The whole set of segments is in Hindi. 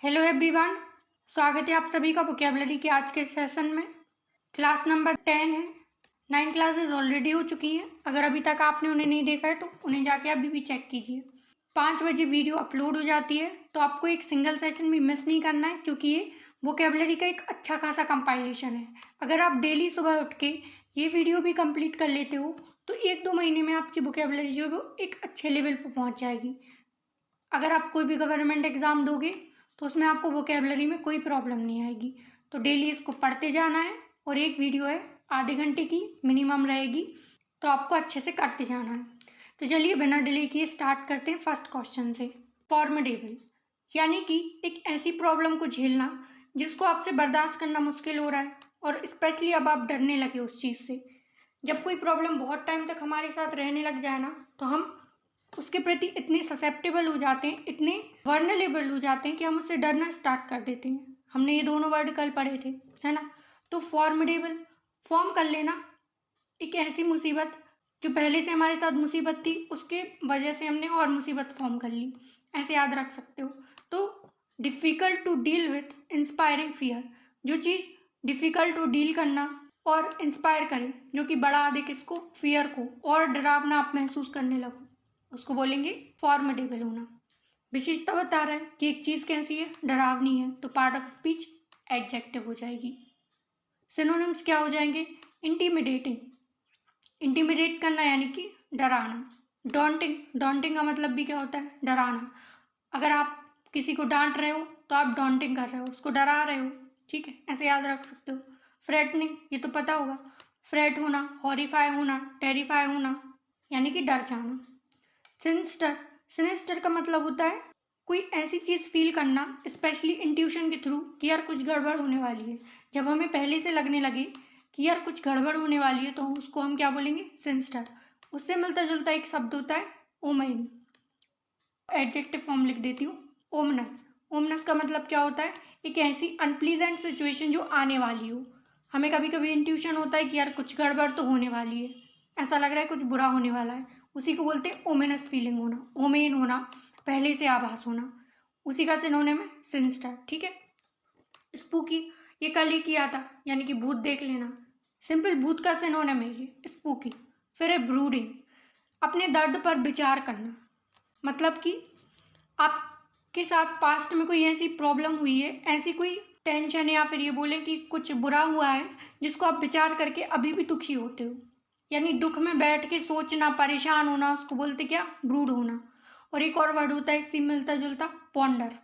हेलो एवरीवन, स्वागत है आप सभी का वोकैबुलरी के आज के सेशन में। क्लास नंबर 10 है। 9 क्लासेस ऑलरेडी हो चुकी हैं। अगर अभी तक आपने उन्हें नहीं देखा है तो उन्हें जाके अभी भी चेक कीजिए। 5 बजे वीडियो अपलोड हो जाती है, तो आपको एक सिंगल सेशन भी मिस नहीं करना है, क्योंकि ये वोकैबुलरी का एक अच्छा खासा कंपाइलेशन है। अगर आप डेली सुबह उठ के ये वीडियो भी कंप्लीट कर लेते हो तो 1-2 महीने में आपकी वोकैबुलरी जो है वो एक अच्छे लेवल पर पहुँच जाएगी। अगर आप कोई भी गवर्नमेंट एग्ज़ाम दोगे तो उसमें आपको वोकैबुलरी में कोई प्रॉब्लम नहीं आएगी। तो डेली इसको पढ़ते जाना है, और एक वीडियो है आधे घंटे की मिनिमम रहेगी, तो आपको अच्छे से करते जाना है। तो चलिए बिना डिले किए स्टार्ट करते हैं फर्स्ट क्वेश्चन से। फॉर्मिडेबल यानी कि एक ऐसी प्रॉब्लम को झेलना जिसको आपसे बर्दाश्त करना मुश्किल हो रहा है, और स्पेशली अब आप डरने लगे उस चीज़ से। जब कोई प्रॉब्लम बहुत टाइम तक हमारे साथ रहने लग जाए ना, तो हम उसके प्रति इतने ससेप्टेबल हो जाते हैं, इतने वर्नरेबल हो जाते हैं कि हम उससे डरना स्टार्ट कर देते हैं। हमने ये दोनों वर्ड कल पढ़े थे, है ना। तो फॉर्मिडेबल, फॉर्म कर लेना एक ऐसी मुसीबत जो पहले से हमारे साथ मुसीबत थी, उसके वजह से हमने और मुसीबत फॉर्म कर ली, ऐसे याद रख सकते हो। तो difficult to deal with inspiring fear, जो चीज़ डिफ़िकल्ट टू डील करना और इंस्पायर करे, जो कि बढ़ा दे किसको, फियर को, और डरावना आप महसूस करने लगो, उसको बोलेंगे फॉर्मिडेबल होना। विशेषता बता रहा है कि एक चीज़ कैसी है, डरावनी है, तो पार्ट ऑफ स्पीच एडजेक्टिव हो जाएगी। सिनोनिम्स क्या हो जाएंगे, इंटीमिडेटिंग, इंटीमिडेट करना यानी कि डराना। डॉन्टिंग, डॉन्टिंग का मतलब भी क्या होता है, डराना। अगर आप किसी को डांट रहे हो तो आप डॉन्टिंग कर रहे हो, उसको डरा रहे हो, ठीक है, ऐसे याद रख सकते हो। फ्रेटनिंग, ये तो पता होगा, फ्रेट होना, हॉरिफाई होना, टेरिफाई होना, यानी कि डर जाना। सिनिस्टर, सिनिस्टर का मतलब होता है कोई ऐसी चीज़ फील करना, स्पेशली इंट्यूशन के थ्रू, कि यार कुछ गड़बड़ होने वाली है। जब हमें पहले से लगने लगे कि यार कुछ गड़बड़ होने वाली है, तो उसको हम क्या बोलेंगे, सिनिस्टर। उससे मिलता जुलता एक शब्द होता है ओमेन, एडजेक्टिव फॉर्म लिख देती हूँ, ओमनस। ओमनस का मतलब क्या होता है, एक ऐसी अनप्लीजेंट सिचुएशन जो आने वाली हो। हमें कभी कभी इंट्यूशन होता है कि यार कुछ गड़बड़ तो होने वाली है, ऐसा लग रहा है कुछ बुरा होने वाला है, उसी को बोलते हैं ओमेनस फीलिंग होना, ओमेन होना, पहले से आभास होना, उसी का सिनोनिम है सिनिस्टर, ठीक है। स्पूकी, ये कल ही किया था, यानी कि भूत देख लेना, सिंपल भूत का सिनोनिम है ये स्पूकी। फिर है ब्रूडिंग, अपने दर्द पर विचार करना, मतलब कि आपके साथ पास्ट में कोई ऐसी प्रॉब्लम हुई है, ऐसी कोई टेंशन है, या फिर ये बोले कि कुछ बुरा हुआ है जिसको आप विचार करके अभी भी दुखी होते हो, यानी दुख में बैठ के सोचना, परेशान होना, उसको बोलते क्या, ब्रूड होना। और एक और वर्ड होता है इससे मिलता जुलता, पॉन्डर,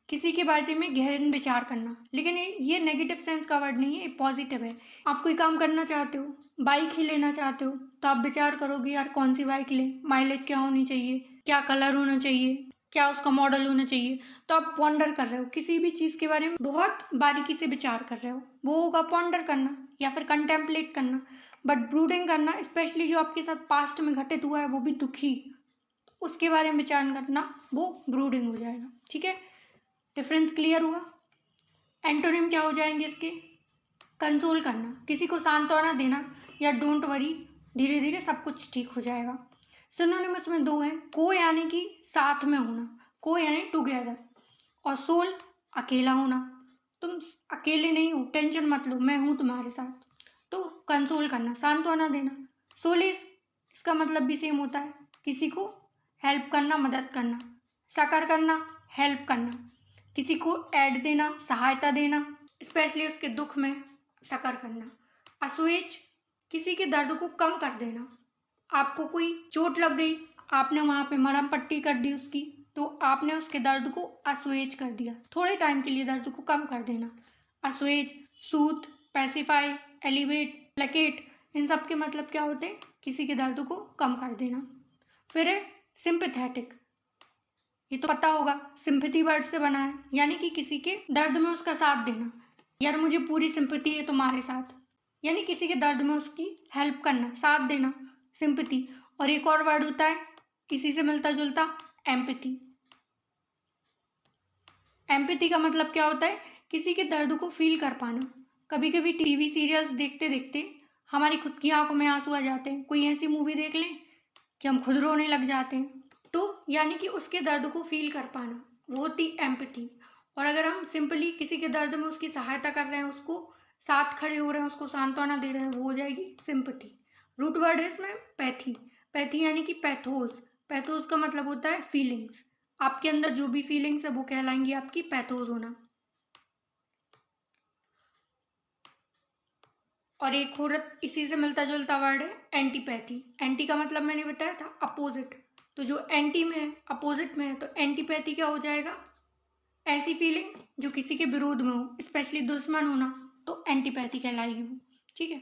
किसी के बारे में गहन विचार करना। लेकिन ये नेगेटिव सेंस का वर्ड नहीं है, ये पॉजिटिव है। आप कोई काम करना चाहते हो, बाइक ही लेना चाहते हो, तो आप विचार करोगे यार कौन सी बाइक लें, माइलेज क्या होनी चाहिए, क्या कलर होना चाहिए, क्या उसका मॉडल होना चाहिए। तो आप पॉन्डर कर रहे हो, किसी भी चीज़ के बारे में बहुत बारीकी से विचार कर रहे हो, वो होगा पॉन्डर करना या फिर कंटेम्पलेट करना। बट ब्रूडिंग करना, स्पेशली जो आपके साथ पास्ट में घटित हुआ है, वो भी दुखी, उसके बारे में विचार करना, वो ब्रूडिंग हो जाएगा, ठीक है। डिफरेंस क्लियर हुआ। एंटोनिम क्या हो जाएंगे इसके, कंसोल करना, किसी को सांत्वना देना, या डोंट वरी, धीरे धीरे सब कुछ ठीक हो जाएगा। सिनोनिम्स में दो हैं, को यानी कि साथ में होना, को यानी टुगेदर, और सोल अकेला होना, तुम अकेले नहीं हो, टेंशन मत लो, मैं हूँ तुम्हारे साथ। तो कंसोल करना, सांत्वना देना। सोलेस, इसका मतलब भी सेम होता है, किसी को हेल्प करना, मदद करना। साकार करना, हेल्प करना, किसी को ऐड देना, सहायता देना, स्पेशली उसके दुख में सकर करना। असुएज, किसी के दर्द को कम कर देना, आपको कोई चोट लग गई, आपने वहाँ पे मरहम पट्टी कर दी उसकी, तो आपने उसके दर्द को असुएज कर दिया, थोड़े टाइम के लिए दर्द को कम कर देना। असुएज, सूथ, पैसिफाई, एलिवेट, प्लेकेट, इन सब के मतलब क्या होते हैं, किसी के दर्द को कम कर देना। फिर है सिंपैथेटिक, ये तो पता होगा, सिंपैथी वर्ड से बना है, यानी कि किसी के दर्द में उसका साथ देना, यार मुझे पूरी सिंपैथी है तुम्हारे साथ, यानी किसी के दर्द में उसकी हेल्प करना, साथ देना, सिंपैथी। और एक और वर्ड होता है इसी से मिलता जुलता, एम्पैथी। एम्पैथी का मतलब क्या होता है, किसी के दर्द को फील कर पाना। कभी कभी टीवी सीरियल्स देखते देखते हमारी खुद की आंखों में आंसू आ जाते हैं, कोई ऐसी मूवी देख लें कि हम खुद रोने लग जाते हैं, तो यानी कि उसके दर्द को फील कर पाना, वो होती एम्पैथी। और अगर हम सिंपली किसी के दर्द में उसकी सहायता कर रहे हैं, उसको साथ खड़े हो रहे हैं, उसको सांत्वना दे रहे हैं, वो हो जाएगी सिंपैथी। रूट वर्ड है इसमें पैथी। पैथी यानी कि पैथोस। पैथोस का मतलब होता है फीलिंग्स। आपके अंदर जो भी फीलिंग्स है वो कहलाएंगी आपकी पैथोस होना। और एक और इसी से मिलता जुलता वर्ड है एंटीपैथी। एंटी का मतलब मैंने बताया था अपोजिट, तो जो एंटी में है, अपोजिट में है, तो एंटीपैथी क्या हो जाएगा? ऐसी फीलिंग जो किसी के विरोध में हो, स्पेशली दुश्मन होना, तो एंटीपैथी कहलाएगी वो। ठीक है,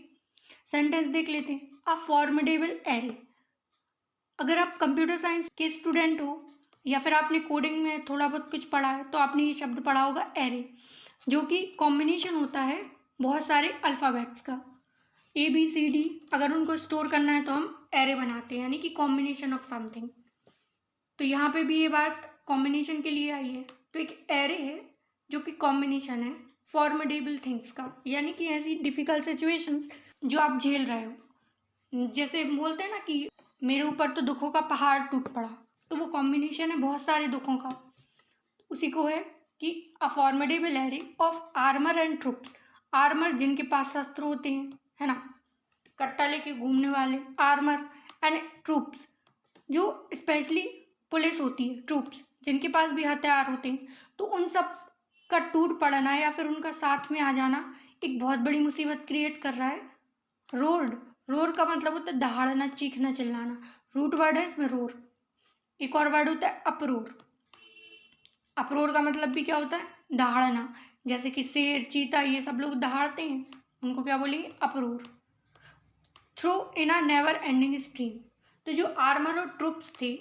सेंटेंस देख लेते हैं। अ फॉर्मिडेबल एरे। अगर आप कंप्यूटर साइंस के स्टूडेंट हो या फिर आपने कोडिंग में थोड़ा बहुत कुछ पढ़ा है तो आपने ये शब्द पढ़ा होगा एरे, जो कि कॉम्बिनेशन होता है बहुत सारे अल्फ़ाबेट्स का। ABCD अगर उनको स्टोर करना है तो हम एरे बनाते हैं, यानी कि कॉम्बिनेशन ऑफ समथिंग। तो यहाँ पे भी ये बात कॉम्बिनेशन के लिए आई है। तो एक एरे है जो कि कॉम्बिनेशन है फॉर्मिडेबल थिंग्स का, यानी कि ऐसी डिफ़िकल्ट सिचुएशंस जो आप झेल रहे हो। जैसे बोलते हैं ना कि मेरे ऊपर तो दुखों का पहाड़ टूट पड़ा, तो वो कॉम्बिनेशन है बहुत सारे दुखों का। उसी को है कि अ formidable array of armour and troops. Armour जिनके पास शस्त्र होते हैं, है ना, कट्टा लेके घूमने वाले, आर्मर एंड ट्रूप्स जो स्पेशली पुलिस होती है, ट्रूप्स जिनके पास भी हथियार होते हैं, तो उन सब का टूट पड़ना या फिर उनका साथ में आ जाना एक बहुत बड़ी मुसीबत क्रिएट कर रहा है। रोर। रोर का मतलब होता है दहाड़ना, चीखना, चिल्लाना। रूट वर्ड है इसमें रोर। एक और वर्ड होता है अप्रोर। अप्रोर का मतलब भी क्या होता है? दहाड़ना। जैसे कि शेर, चीता, ये सब लोग दहाड़ते हैं, उनको क्या बोलेंगे? अप्रोर। Through in a never ending stream. तो जो आर्मर और ट्रुप्स थे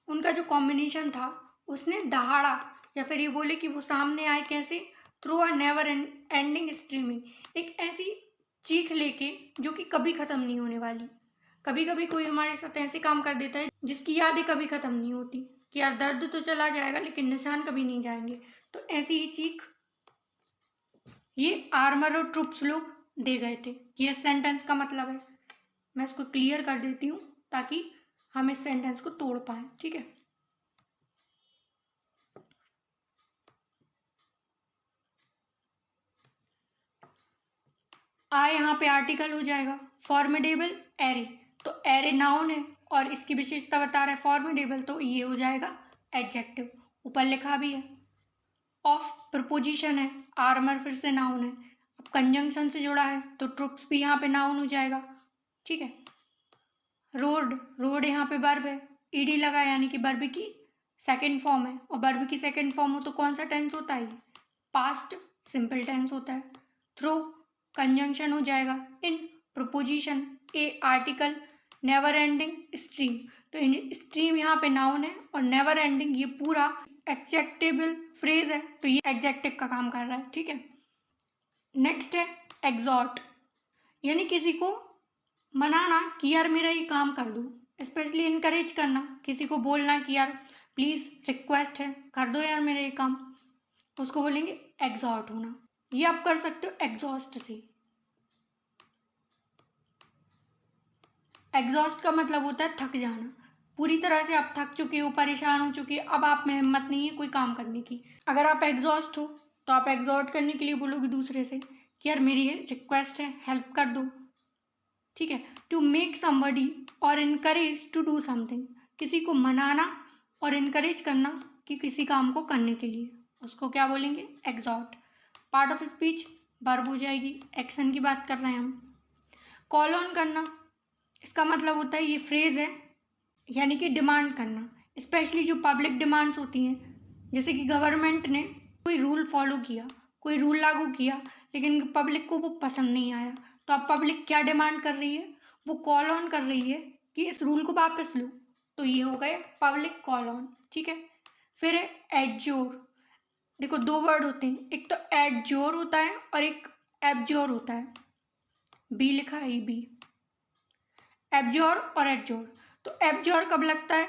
उनका जो कॉम्बिनेशन था, उसने दहाड़ा, या फिर ये बोले कि वो सामने आए कैसे? Through a never ending streaming, एक ऐसी चीख लेके जो कि कभी ख़त्म नहीं होने वाली। कभी कभी कोई हमारे साथ ऐसे काम कर देता है जिसकी यादें कभी ख़त्म नहीं होती, कि यार दर्द तो चला जाएगा लेकिन निशान कभी नहीं जाएंगे। तो ऐसी ही चीख ये आर्मर और ट्रुप्स लोग दे गए थे। ये सेंटेंस का मतलब है। मैं इसको क्लियर कर देती हूँ ताकि हम इस सेंटेंस को तोड़ पाएँ। ठीक है, यहाँ पे आर्टिकल हो जाएगा फॉर्मिडेबल एरे। तो एरे नाउन है और इसकी विशेषता बता रहा है फॉर्मिडेबल, तो ये हो जाएगा एडजेक्टिव। ऊपर लिखा भी है। ऑफ प्रपोजिशन है, आर्मर फिर से नाउन है। अब कंजंक्शन से जुड़ा है तो ट्रुप्स भी यहाँ पे नाउन हो जाएगा। ठीक है, रोड। रोड यहाँ पे वर्ब है, ईडी लगा यानी कि वर्ब की सेकंड फॉर्म है, और वर्ब की सेकंड फॉर्म हो तो कौन सा टेंस होता है? पास्ट सिंपल टेंस होता है। थ्रू कंजंक्शन हो जाएगा। इन प्रपोजिशन ए आर्टिकल, नेवर एंडिंग स्ट्रीम। तो इन स्ट्रीम यहाँ पे नाउन है और नेवर एंडिंग ये पूरा एडजेक्टिवल फ्रेज है, तो ये एडजेक्टिव का काम कर रहा है। ठीक है, नेक्स्ट है एग्जॉर्ट, यानी किसी को मनाना कि यार मेरा ये काम कर दो, स्पेशली इनकरेज करना, किसी को बोलना कि यार प्लीज़ रिक्वेस्ट है कर दो यार मेरा ये काम, उसको बोलेंगे एग्जॉर्ट होना। ये आप कर सकते हो एग्जॉस्ट से। एग्जॉस्ट का मतलब होता है थक जाना, पूरी तरह से आप थक चुके हो, परेशान हो चुके हो, अब आप में हिम्मत नहीं है कोई काम करने की। अगर आप एग्जॉस्ट हो तो आप एग्जॉर्ट करने के लिए बोलोगे दूसरे से कि यार मेरी ये रिक्वेस्ट है, हेल्प कर दो। ठीक है, टू मेक समबडी और इनकरेज टू डू समथिंग, किसी को मनाना और इनकरेज करना कि किसी काम को करने के लिए, उसको क्या बोलेंगे? Exert. Part of speech verb हो जाएगी, एक्शन की बात कर रहे हैं हम। कॉल ऑन करना, इसका मतलब होता है, ये फ्रेज है यानी कि डिमांड करना, स्पेशली जो पब्लिक डिमांड्स होती हैं, जैसे कि गवर्नमेंट ने कोई रूल फॉलो किया, कोई रूल लागू किया, लेकिन पब्लिक को वो पसंद नहीं आया, तो अब पब्लिक क्या डिमांड कर रही है? वो कॉल ऑन कर रही है कि इस रूल को वापस लो, तो ये हो गए पब्लिक कॉल ऑन। ठीक है, फिर है एडजोर। देखो दो वर्ड होते हैं, एक तो एडजोर होता है और एक एब्जोर होता है। बी लिखा है, बी। एब्जोर और एडजोर। तो एब्जोर कब लगता है?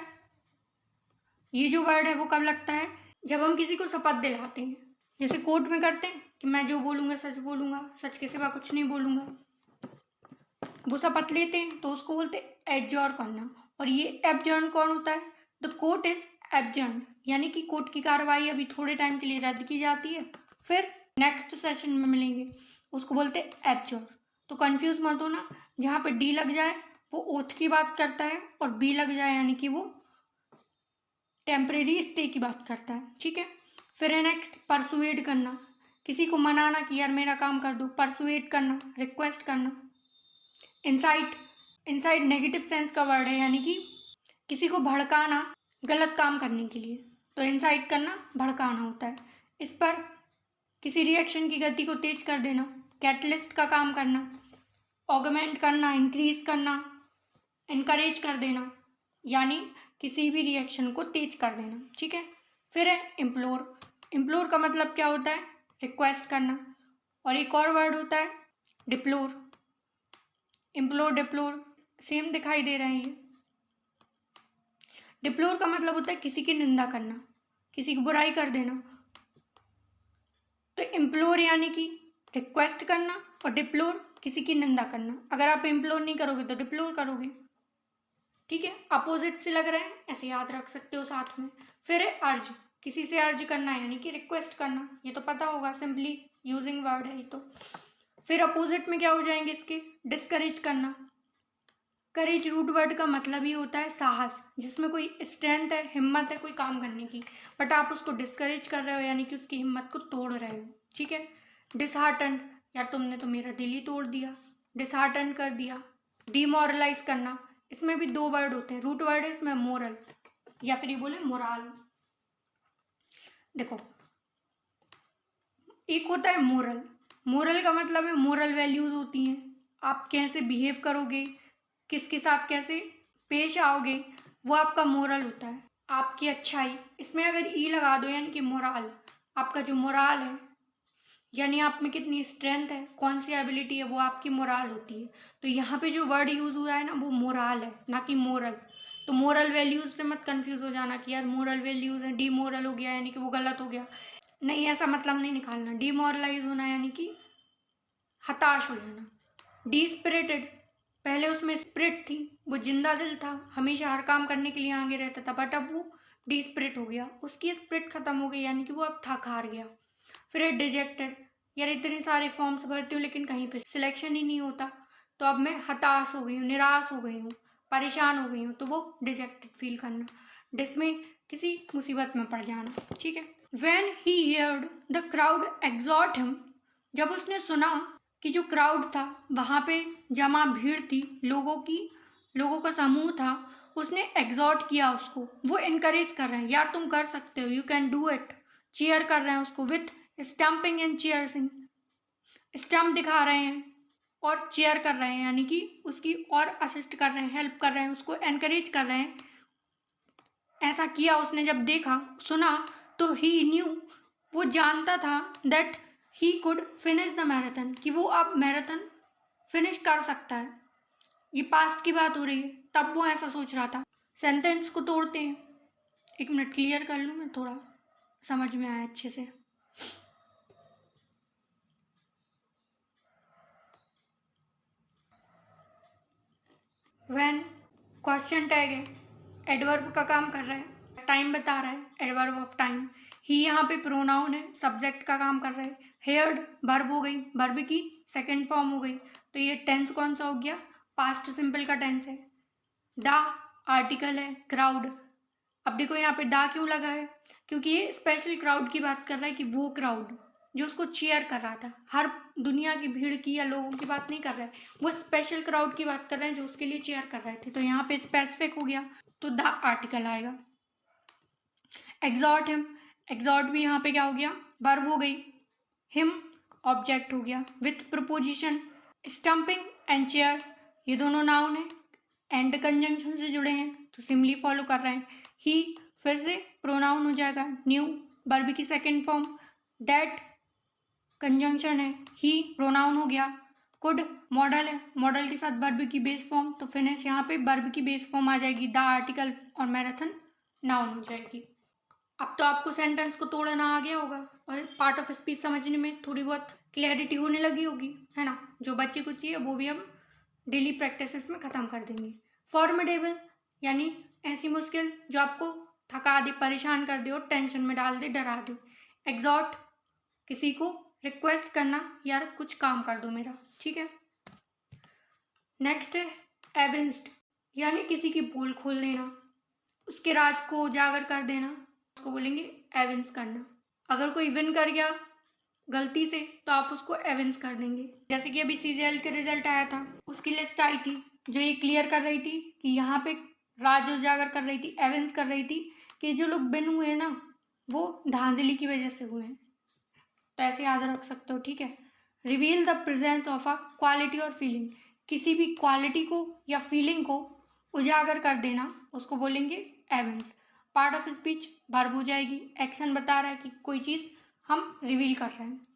ये जो वर्ड है वो कब लगता है? जब हम किसी को शपथ दिलाते हैं, जैसे कोर्ट में करते हैं कि मैं जो बोलूँगा सच बोलूँगा, सच के सिवा कुछ नहीं बोलूँगा, वो शपथ लेते हैं तो उसको बोलते हैं एडजोर करना। और ये एब्जोर कौन होता है? द कोर्ट इज एडजर्न्ड, यानी कि कोर्ट की कार्रवाई अभी थोड़े टाइम के लिए रद्द की जाती है, फिर नेक्स्ट सेशन में मिलेंगे, उसको बोलते हैं एडजर्न। तो कंफ्यूज मत होना, जहाँ पे डी लग जाए वो ओथ की बात करता है और बी लग जाए यानी कि वो टेम्परेरी स्टे की बात करता है, ठीक है। फिर है नेक्स्ट परसुएड करना, किसी को मनाना कि यार मेरा काम कर दो, परसुएड करना, रिक्वेस्ट करना। इंसाइट, इंसाइट नेगेटिव सेंस का वर्ड है, यानी कि किसी को भड़काना गलत काम करने के लिए, तो इंसाइट करना भड़काना होता है। इस पर किसी रिएक्शन की गति को तेज कर देना, कैटलिस्ट का काम करना, ऑगमेंट करना, इंक्रीज करना, इनकरेज कर देना, यानी किसी भी रिएक्शन को तेज कर देना, ठीक है। फिर है इम्प्लोर, इम्प्लोर का मतलब क्या होता है, रिक्वेस्ट करना। और एक और वर्ड होता है डिप्लोर, इम्प्लोर डिप्लोर सेम दिखाई दे रहे हैं ये। डिप्लोर का मतलब होता है किसी की निंदा करना, किसी की बुराई कर देना। तो इम्प्लोर यानी कि रिक्वेस्ट करना और डिप्लोर किसी की निंदा करना। अगर आप इम्प्लोर नहीं करोगे तो डिप्लोर करोगे, ठीक है। अपोजिट से लग रहे हैं, ऐसे याद रख सकते हो साथ में। फिर है अर्ज, किसी से अर्ज करना यानी कि रिक्वेस्ट करना, ये तो पता होगा, सिंपली यूजिंग वर्ड है ये तो। फिर अपोजिट में क्या हो जाएंगे इसके, डिस्करेज करना। करेज रूट वर्ड का मतलब ही होता है साहस, जिसमें कोई स्ट्रेंथ है, हिम्मत है कोई काम करने की, बट आप उसको डिस्करेज कर रहे हो यानी कि उसकी हिम्मत को तोड़ रहे हो, ठीक है। डिसहार्टन, यार तुमने तो मेरा दिल ही तोड़ दिया, डिसहार्टन कर दिया। डिमोरलाइज करना, इसमें भी दो वर्ड होते हैं, रूट वर्ड है इसमें मोरल, या फिर ये बोले मोराल। देखो एक होता है मोरल, मोरल का मतलब है मोरल वैल्यूज होती हैं, आप कैसे बिहेव करोगे, किसके साथ कैसे पेश आओगे, वो आपका मोरल होता है। आपकी अच्छाई, इसमें अगर ई लगा दो यानी कि मोराल, आपका जो मोराल है यानी आप में कितनी स्ट्रेंथ है, कौन सी एबिलिटी है, वो आपकी मोराल होती है। तो यहाँ पे जो वर्ड यूज हुआ है ना वो मोराल है, ना कि मोरल। तो मोरल वैल्यूज से मत कंफ्यूज हो जाना कि यार मोरल वैल्यूज है, डीमोरल हो गया यानी कि वो गलत हो गया, नहीं, ऐसा मतलब नहीं निकालना। डीमोरलाइज होना यानी कि हताश हो जाना। डिस्पिरिटेड, पहले उसमें स्पिरिट थी, वो जिंदा दिल था, हमेशा हर काम करने के लिए आगे रहता था, बट अब वो डिस्पिरिट हो गया, उसकी स्पिरिट खत्म हो गई यानी कि वो अब थक हार गया। फिर है डिजेक्टेड, यार इतने सारे फॉर्म्स भरती हूँ लेकिन कहीं पे सिलेक्शन ही नहीं होता, तो अब मैं हताश हो गई हूँ, निराश हो गई हूँ, परेशान हो गई हूँ, तो वो डिजेक्टेड फील करना। डिसमे, किसी मुसीबत में पड़ जाना, ठीक है। When he heard the crowd exhort him, जब उसने सुना कि जो क्राउड था वहाँ पे जमा भीड़ थी, लोगों का समूह था, उसने एग्जॉर्ट किया उसको, वो इनकरेज कर रहे हैं, यार तुम कर सकते हो, you can do it, cheer कर रहे हैं उसको, with stomping and cheering, stomp दिखा रहे हैं और चेयर कर रहे हैं, यानी कि उसकी और असिस्ट कर रहे हैं, हेल्प कर रहे हैं, उसको एनकरेज कर रहे हैं। ऐसा किया उसने, जब देखा सुना तो ही न्यू, वो जानता था, that he could finish the marathon, कि वो अब मैराथन फिनिश कर सकता है। ये पास्ट की बात हो रही है, तब वो ऐसा सोच रहा था। सेंटेंस को तोड़ते हैं, एक मिनट क्लियर कर लूँ मैं, थोड़ा समझ में आया अच्छे से। व्हेन क्वेश्चन टैग है, एडवर्ब का काम कर रहा है, टाइम बता रहा है, एडवर्ब ऑफ टाइम। ही यहाँ पे प्रोनाउन है, सब्जेक्ट का काम कर रहा है। हेयर्ड वर्ब हो गई, वर्ब की सेकंड फॉर्म हो गई, तो ये टेंस कौन सा हो गया, पास्ट सिंपल का टेंस है। द आर्टिकल है, क्राउड। अब देखो यहाँ पे दा क्यों लगा है, क्योंकि ये स्पेशल क्राउड की बात कर रहा है, कि वो क्राउड जो उसको चीयर कर रहा था, हर दुनिया की भीड़ की या लोगों की बात नहीं कर रहा है, वो स्पेशल क्राउड की बात कर रहे हैं जो उसके लिए चेयर कर रहे थे, तो यहाँ पे स्पेसिफिक हो गया, तो द आर्टिकल आएगा। एग्जॉर्ट हिम, एग्जॉर्ट भी यहाँ पे क्या हो गया, वर्ब हो गई, हिम ऑब्जेक्ट हो गया, with preposition. Stumping and chairs, ये दोनों नाउन है, एंड कंजंक्शन से जुड़े हैं, तो सिमली फॉलो कर रहे हैं। ही फिर से प्रोनाउन हो जाएगा, न्यू वर्ब की सेकंड फॉर्म, दैट कंजंक्शन है, ही प्रोनाउन हो गया, कुड मॉडल है, मॉडल के साथ वर्ब की बेस फॉर्म, तो फिनिश यहाँ पे वर्ब की बेस फॉर्म आ जाएगी, द आर्टिकल, और मैराथन नाउन हो जाएगी। अब तो आपको सेंटेंस को तोड़ना आ गया होगा और पार्ट ऑफ स्पीच समझने में थोड़ी बहुत क्लैरिटी होने लगी होगी, है ना। जो बच्चे कुछ है वो भी हम डेली प्रैक्टिसेस में ख़त्म कर देंगे। फॉर्मिडेबल यानी ऐसी मुश्किल जो आपको थका दे, परेशान कर दे और टेंशन में डाल दे, डरा दे। एग्जॉर्ट, किसी को रिक्वेस्ट करना, यार कुछ काम कर दो मेरा, ठीक है। नेक्स्ट है एविंस्ड, यानी किसी की पोल खोल देना, उसके राज को उजागर कर देना, उसको बोलेंगे एविंस करना। अगर कोई विन कर गया गलती से तो आप उसको एविंस कर देंगे। जैसे कि अभी सीजीएल के रिजल्ट आया था, उसकी लिस्ट आई थी जो ये क्लियर कर रही थी कि यहाँ पे राज उजागर कर रही थी, एविंस कर रही थी कि जो लोग विन हुए ना वो धांधली की वजह से हुए हैं। तो ऐसे याद रख सकते हो, ठीक है। Reveal the presence of a quality और फीलिंग, किसी भी क्वालिटी को या फीलिंग को उजागर कर देना, उसको बोलेंगे evince. Part of speech verb हो जाएगी, एक्शन बता रहा है कि कोई चीज़ हम रिवील कर रहे हैं।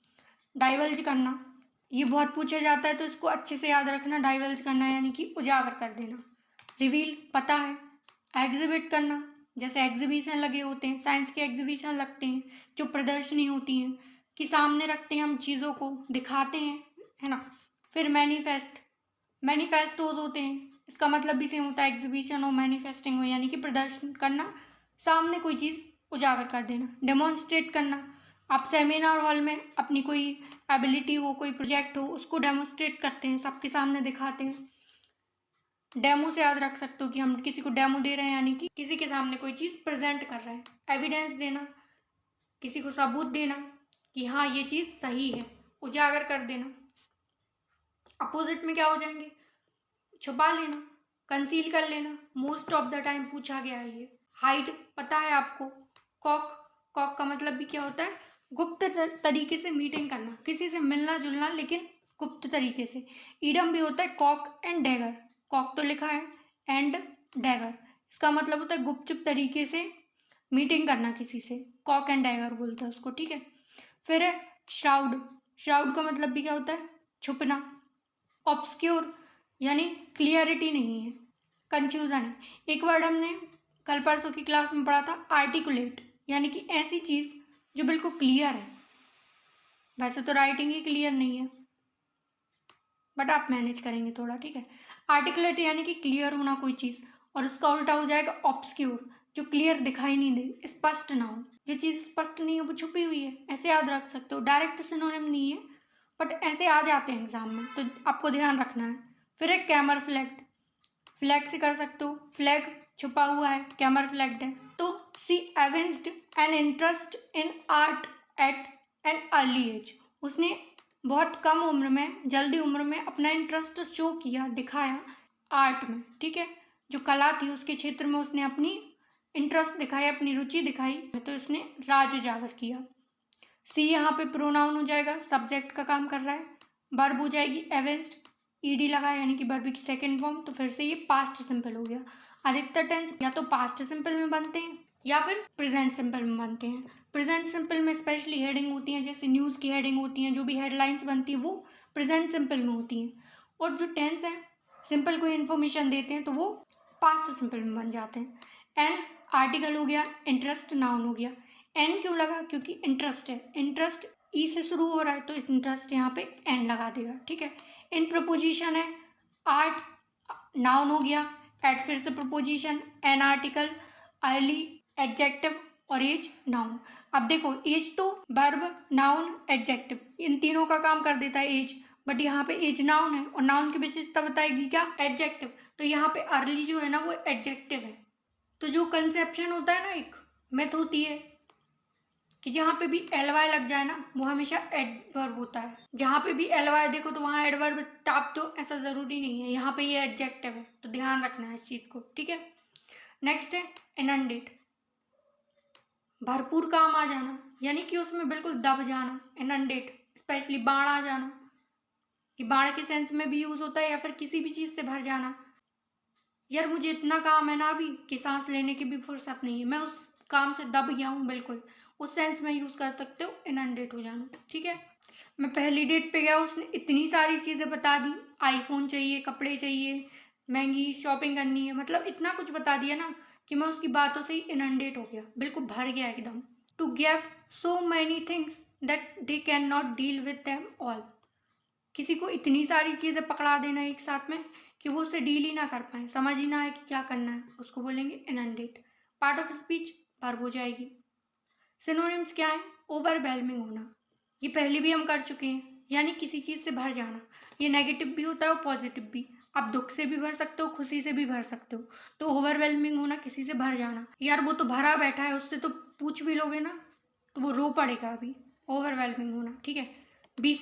डाइवल्ज करना, ये बहुत पूछा जाता है तो इसको अच्छे से याद रखना। डाइवल्ज करना यानी कि उजागर कर देना। रिवील पता है। एग्जिबिट करना, जैसे एग्जीबिशन लगे होते हैं, साइंस के एग्जीबिशन लगते हैं, जो प्रदर्शनी होती हैं कि सामने रखते हैं, हम चीज़ों को दिखाते हैं, है ना। फिर मैनिफेस्ट, मैनिफेस्टोज होते हैं, इसका मतलब भी सेम होता है, एग्जीबिशन हो, मैनिफेस्टिंग हो, यानी कि प्रदर्शन करना, सामने कोई चीज़ उजागर कर देना। डेमोन्स्ट्रेट करना, आप सेमिनार हॉल में अपनी कोई एबिलिटी हो, कोई प्रोजेक्ट हो, उसको डेमोन्स्ट्रेट करते हैं, सबके सामने दिखाते हैं। डेमो से याद रख सकते हो कि हम किसी को डेमो दे रहे हैं, यानी कि किसी के सामने कोई चीज़ प्रेजेंट कर रहे हैं। एविडेंस देना, किसी को सबूत देना कि हाँ ये चीज़ सही है, उजागर कर देना। अपोजिट में क्या हो जाएंगे, छुपा लेना, कंसील कर लेना, मोस्ट ऑफ द टाइम पूछा गया है ये। हाइड पता है आपको। कॉक, कॉक का मतलब भी क्या होता है, गुप्त तरीके से मीटिंग करना, किसी से मिलना जुलना लेकिन गुप्त तरीके से। ईडम भी होता है कॉक एंड डैगर, कॉक तो लिखा है एंड डैगर, इसका मतलब होता है गुपचुप तरीके से मीटिंग करना किसी से, कॉक एंड डैगर बोलते हैं उसको, ठीक है। फिर है श्राउड, श्राउड का मतलब भी क्या होता है, छुपना। ऑब्सक्योर यानी क्लियरिटी नहीं है, कंफ्यूजन है। एक वर्ड हमने कल परसों की क्लास में पढ़ा था, आर्टिकुलेट, यानी कि ऐसी चीज़ जो बिल्कुल क्लियर है। वैसे तो राइटिंग ही क्लियर नहीं है बट आप मैनेज करेंगे थोड़ा, ठीक है। आर्टिकुलेट यानी कि क्लियर होना कोई चीज़, और उसका उल्टा हो जाएगा ऑब्सक्योर, जो क्लियर दिखाई नहीं दे, स्पष्ट ना हो। जो चीज़ स्पष्ट नहीं है वो छुपी हुई है, ऐसे याद रख सकते हो। डायरेक्ट सिनोनिम नहीं है बट ऐसे आ जाते हैं एग्जाम में, तो आपको ध्यान रखना है। फिर एक कैमर फ्लैग, फ्लैग से कर सकते हो, फ्लैग छुपा हुआ है, कैमर फ्लैग्ड है। तो she evinced an interest in art at an early age, उसने बहुत कम उम्र में, जल्दी उम्र में अपना इंटरेस्ट शो किया, दिखाया आर्ट में, ठीक है। जो कला थी उसके क्षेत्र में उसने अपनी इंटरेस्ट दिखाया, अपनी रुचि दिखाई, तो इसने राज उजागर किया। सी यहाँ पे प्रोनाउन हो जाएगा, सब्जेक्ट का काम कर रहा है। वर्ब हो जाएगी एविंस्ड, ईडी लगा यानी कि वर्ब की सेकेंड फॉर्म, तो फिर से ये पास्ट सिंपल हो गया। अधिकतर टेंस या तो पास्ट सिंपल में बनते हैं या फिर प्रेजेंट सिंपल में बनते हैं। प्रेजेंट सिंपल में स्पेशली हेडिंग होती हैं, जैसे न्यूज़ की हेडिंग होती हैं, जो भी हेडलाइंस बनती हैं वो प्रेजेंट सिंपल में होती हैं। और जो टेंस है सिंपल कोई इन्फॉर्मेशन देते हैं तो वो पास्ट सिंपल में बन जाते हैं। एन आर्टिकल हो गया, इंटरेस्ट नाउन हो गया। एन क्यों लगा, क्योंकि इंटरेस्ट है, इंटरेस्ट ई से शुरू हो रहा है तो इंटरेस्ट यहाँ पे एन लगा देगा, ठीक है। इन प्रपोजिशन है, आर्ट नाउन हो गया, एट फिर से preposition, an article, early adjective और एज नाउन। अब देखो एज तो वर्ब नाउन एडजेक्टिव इन तीनों का काम कर देता है एज, बट यहाँ पे एज नाउन है और नाउन की विशेषता बताएगी क्या, एडजेक्टिव। तो यहाँ पे अर्ली जो है ना वो एडजेक्टिव है। तो जो कंसेप्शन होता है ना, एक मिथ होती है कि जहाँ पे भी एल वाई लग जाए ना वो हमेशा एडवर्ब होता है। जहाँ पे भी एल वाई देखो तो वहाँ एडवर्ब टाप दो, ऐसा ज़रूरी नहीं है, यहाँ पे ये एडजेक्टिव है, तो ध्यान रखना है इस चीज़ को, ठीक है। नेक्स्ट है इनंडेट, भरपूर काम आ जाना, यानी कि उसमें बिल्कुल दब जाना। इनंडेट स्पेशली बाढ़ आ जाना, कि बाढ़ के सेंस में भी यूज़ होता है, या फिर किसी भी चीज़ से भर जाना। यार मुझे इतना काम है ना अभी कि सांस लेने की भी फुर्सत नहीं है, मैं उस काम से दब गया हूँ, बिल्कुल उस सेंस में यूज़ कर सकते हो इनंडेट हो जाना, ठीक है। मैं पहली डेट पे गया, उसने इतनी सारी चीज़ें बता दी, आईफोन चाहिए, कपड़े चाहिए, महंगी शॉपिंग करनी है, मतलब इतना कुछ बता दिया ना कि मैं उसकी बातों से ही इनंडेट हो गया, बिल्कुल भर गया एकदम। To give so many things that they can not deal with them all, किसी को इतनी सारी चीज़ें पकड़ा देना एक साथ में कि वो उससे डील ही ना कर पाए, समझ ही ना आए कि क्या करना है, उसको बोलेंगे inundate. Part of speech verb हो जाएगी। सिनोनिम्स क्या है? ओवरवेलमिंग होना, ये पहले भी हम कर चुके हैं, यानी किसी चीज़ से भर जाना। ये नेगेटिव भी होता है और पॉजिटिव भी। आप दुख से भी भर सकते हो, खुशी से भी भर सकते हो। तो ओवरवेलमिंग होना, किसी से भर जाना। यार वो तो भरा बैठा है, उससे तो पूछ भी लोगे ना तो वो रो पड़ेगा अभी। ओवरवेलमिंग होना, ठीक है। बी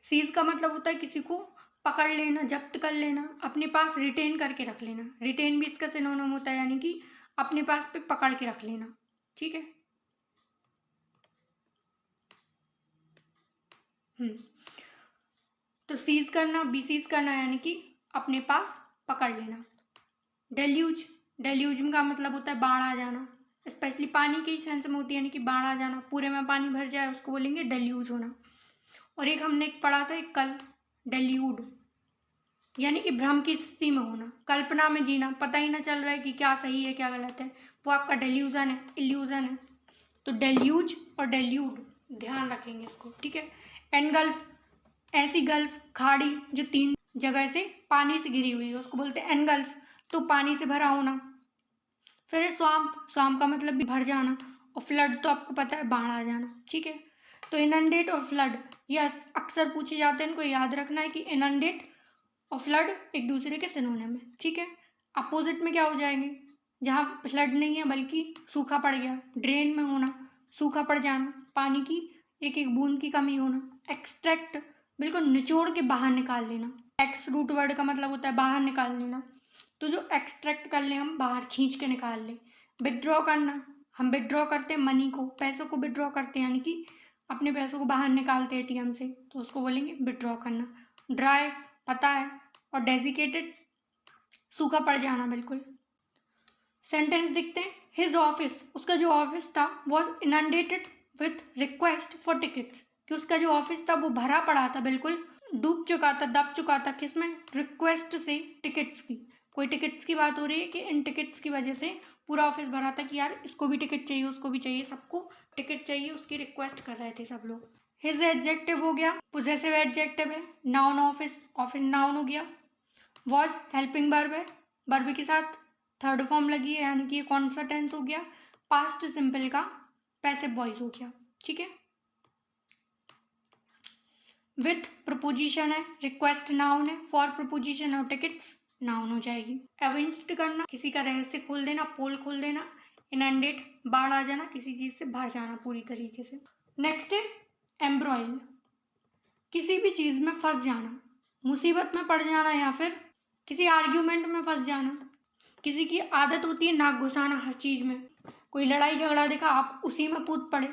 सीज का मतलब होता है किसी को पकड़ लेना, जब्त कर लेना, अपने पास रिटेन करके रख लेना। रिटेन भी इसका सिनोनिम होता है, यानी कि अपने पास पे पकड़ के रख लेना, ठीक है। तो सीज करना, बी सीज करना यानी कि अपने पास पकड़ लेना। डेल्यूज, डेल्यूज का मतलब होता है बाढ़ आ जाना, स्पेशली पानी के ही सेंस में होती है, यानी कि बाढ़ आ जाना, पूरे में पानी भर जाए, उसको बोलेंगे डेल्यूज होना। और एक हमने पढ़ा था एक कल, डेल्यूड, यानी कि भ्रम की स्थिति में होना, कल्पना में जीना, पता ही ना चल रहा है कि क्या सही है क्या गलत है, वो आपका डेल्यूजन है, इल्यूजन है। तो डेल्यूज और डेल्यूड, ध्यान रखेंगे इसको, ठीक है। एनगल्फ, ऐसी गल्फ, खाड़ी जो 3 जगह से पानी से घिरी हुई है, उसको बोलते हैं एनगल्फ, तो पानी से भरा होना। फिर है स्वाम्प, स्वाम्प का मतलब भी भर जाना, और फ्लड तो आपको पता है बाढ़ आ जाना, ठीक है। तो इनंडेट और फ्लड ये अक्सर पूछे जाते हैं, इनको याद रखना है कि इनंडेट और फ्लड एक दूसरे के सिनोनिम है, ठीक है। अपोजिट में क्या हो जाएंगे? जहाँ फ्लड नहीं है बल्कि सूखा पड़ गया, ड्रेन में होना, सूखा पड़ जाना, पानी की एक एक बूंद की कमी होना। एक्सट्रैक्ट, बिल्कुल निचोड़ के बाहर निकाल लेना। एक्स रूट वर्ड का मतलब होता है बाहर निकाल लेना, तो जो एक्सट्रैक्ट कर ले हम बाहर खींच के निकाल ले। विदड्रॉ करना, हम विदड्रॉ करते हैं मनी को, पैसों को विदड्रॉ करते हैं, यानी कि अपने पैसों को बाहर निकालते हैं एटीएम से, तो उसको बोलेंगे विदड्रॉ करना। ड्राई पता है, और डेजिकेटेड सूखा पड़ जाना बिल्कुल। सेंटेंस दिखते हैं, हिज ऑफिस, उसका जो ऑफिस था was inundated with request for tickets, कि उसका जो ऑफिस था वो भरा पड़ा था, बिल्कुल डूब चुका था, दब चुका था, किसमें? रिक्वेस्ट से, टिकट्स की। कोई टिकट्स की बात हो रही है कि इन टिकट्स की वजह से पूरा ऑफिस भरा था, कि यार इसको भी टिकट चाहिए, उसको भी चाहिए, सबको टिकट चाहिए, उसकी रिक्वेस्ट कर रहे थे सब लोग। हिज एडजेक्टिव हो गया, पोजेसिव एडजेक्टिव है, नाउन ऑफिस, ऑफिस नाउन हो गया। वॉज हेल्पिंग वर्ब है, वर्ब के साथ थर्ड फॉर्म लगी है, यानी कि ये कौन सा टेंस हो गया? पास्ट सिंपल का पैसिव वॉइस हो गया, ठीक है। विथ प्रपोजिशन है, रिक्वेस्ट नाउन है, फॉर प्रपोजिशन और टिकट्स नाउन हो जाएगी। एविंस्ट करना, किसी का रहस्य खोल देना, पोल खोल देना। इनंडेट, बाढ़ आ जाना, किसी चीज से भर जाना पूरी तरीके से। नेक्स्ट है एम्ब्रॉयल, किसी भी चीज में फंस जाना, मुसीबत में पड़ जाना, या फिर किसी आर्ग्यूमेंट में फंस जाना। किसी की आदत होती है नाक घुसाना हर चीज में, कोई लड़ाई झगड़ा देखा आप उसी में कूद पड़े,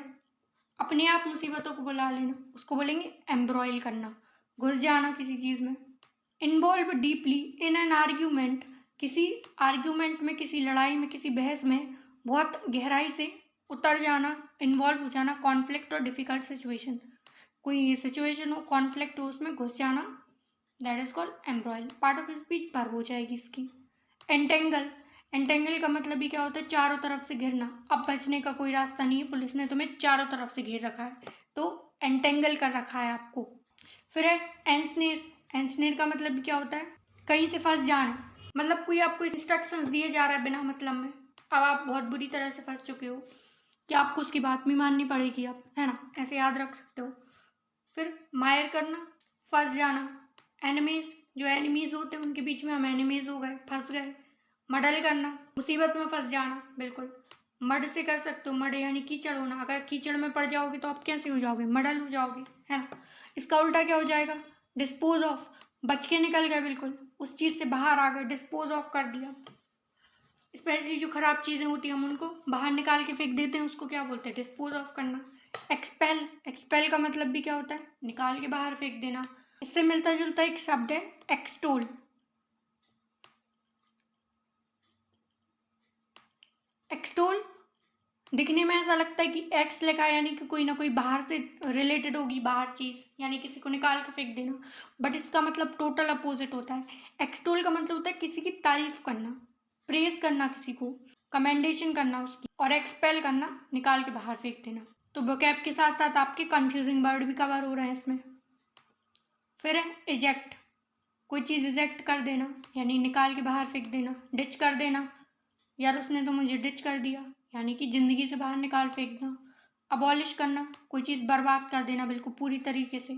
अपने आप मुसीबतों को बुला लेना, उसको बोलेंगे एम्ब्रॉयल करना, घुस जाना किसी चीज में। Involve deeply in an argument, किसी आर्ग्यूमेंट में, किसी लड़ाई में, किसी बहस में बहुत गहराई से उतर जाना, इन्वॉल्व हो जाना। कॉन्फ्लिक्ट और डिफिकल्ट सिचुएशन, कोई सिचुएशन हो, कॉन्फ्लिक्ट हो, उसमें घुस जाना, that is called embroil. Part of speech verb हो जाएगी इसकी। एंटेंगल, एंटेंगल का मतलब भी क्या होता है? चारों तरफ से घिरना, अब बचने का कोई रास्ता नहीं है, पुलिस ने तुम्हें चारों तरफ से घेर रखा है, तो एंटेंगल कर रखा है आपको। फिर है एंसनेर, एंसनेर का मतलब भी क्या होता है? कहीं से फंस जाना, मतलब कोई आपको इंस्ट्रक्शंस दिए जा रहा है बिना मतलब में, अब आप बहुत बुरी तरह से फंस चुके हो कि आपको उसकी बात भी माननी पड़ेगी, अब है ना, ऐसे याद रख सकते हो। फिर मायर करना, फंस जाना। एनिमीज, जो एनिमीज होते हैं उनके बीच में हम एनिमीज हो गए, फंस गए। मडल करना, मुसीबत में फंस जाना, बिल्कुल मड से कर सकते हो, मड यानी कीचड़ होना, अगर कीचड़ में पड़ जाओगे तो आप कैसे हो जाओगे? मडल हो जाओगे, है ना। इसका उल्टा क्या हो जाएगा? डिस्पोज ऑफ, बच के निकल गए, बिल्कुल उस चीज़ से बाहर आ गए, डिस्पोज ऑफ कर दिया। स्पेशली जो खराब चीज़ें होती हैं हम उनको बाहर निकाल के फेंक देते हैं, उसको क्या बोलते हैं? डिस्पोज ऑफ करना। एक्सपेल, एक्सपेल का मतलब भी क्या होता है? निकाल के बाहर फेंक देना। इससे मिलता जुलता एक शब्द है एक्सटोल। एक्सटोल दिखने में ऐसा लगता है कि एक्स लिखा है, यानी कि कोई ना कोई बाहर से रिलेटेड होगी, बाहर चीज़, यानी किसी को निकाल के फेंक देना, बट इसका मतलब टोटल अपोजिट होता है। एक्सटोल का मतलब होता है किसी की तारीफ करना, प्रेज करना, किसी को कमेंडेशन करना उसकी, और एक्सपेल करना, निकाल के बाहर फेंक देना। तो वोकैब के साथ साथ आपके कंफ्यूजिंग वर्ड भी कवर हो रहे हैं इसमें। फिर है इजेक्ट, कोई चीज़ रिजेक्ट कर देना यानी निकाल के बाहर फेंक देना। डिच कर देना, यार उसने तो मुझे डिच कर दिया यानी कि ज़िंदगी से बाहर निकाल फेंकना। अबॉलिश करना, कोई चीज़ बर्बाद कर देना बिल्कुल पूरी तरीके से,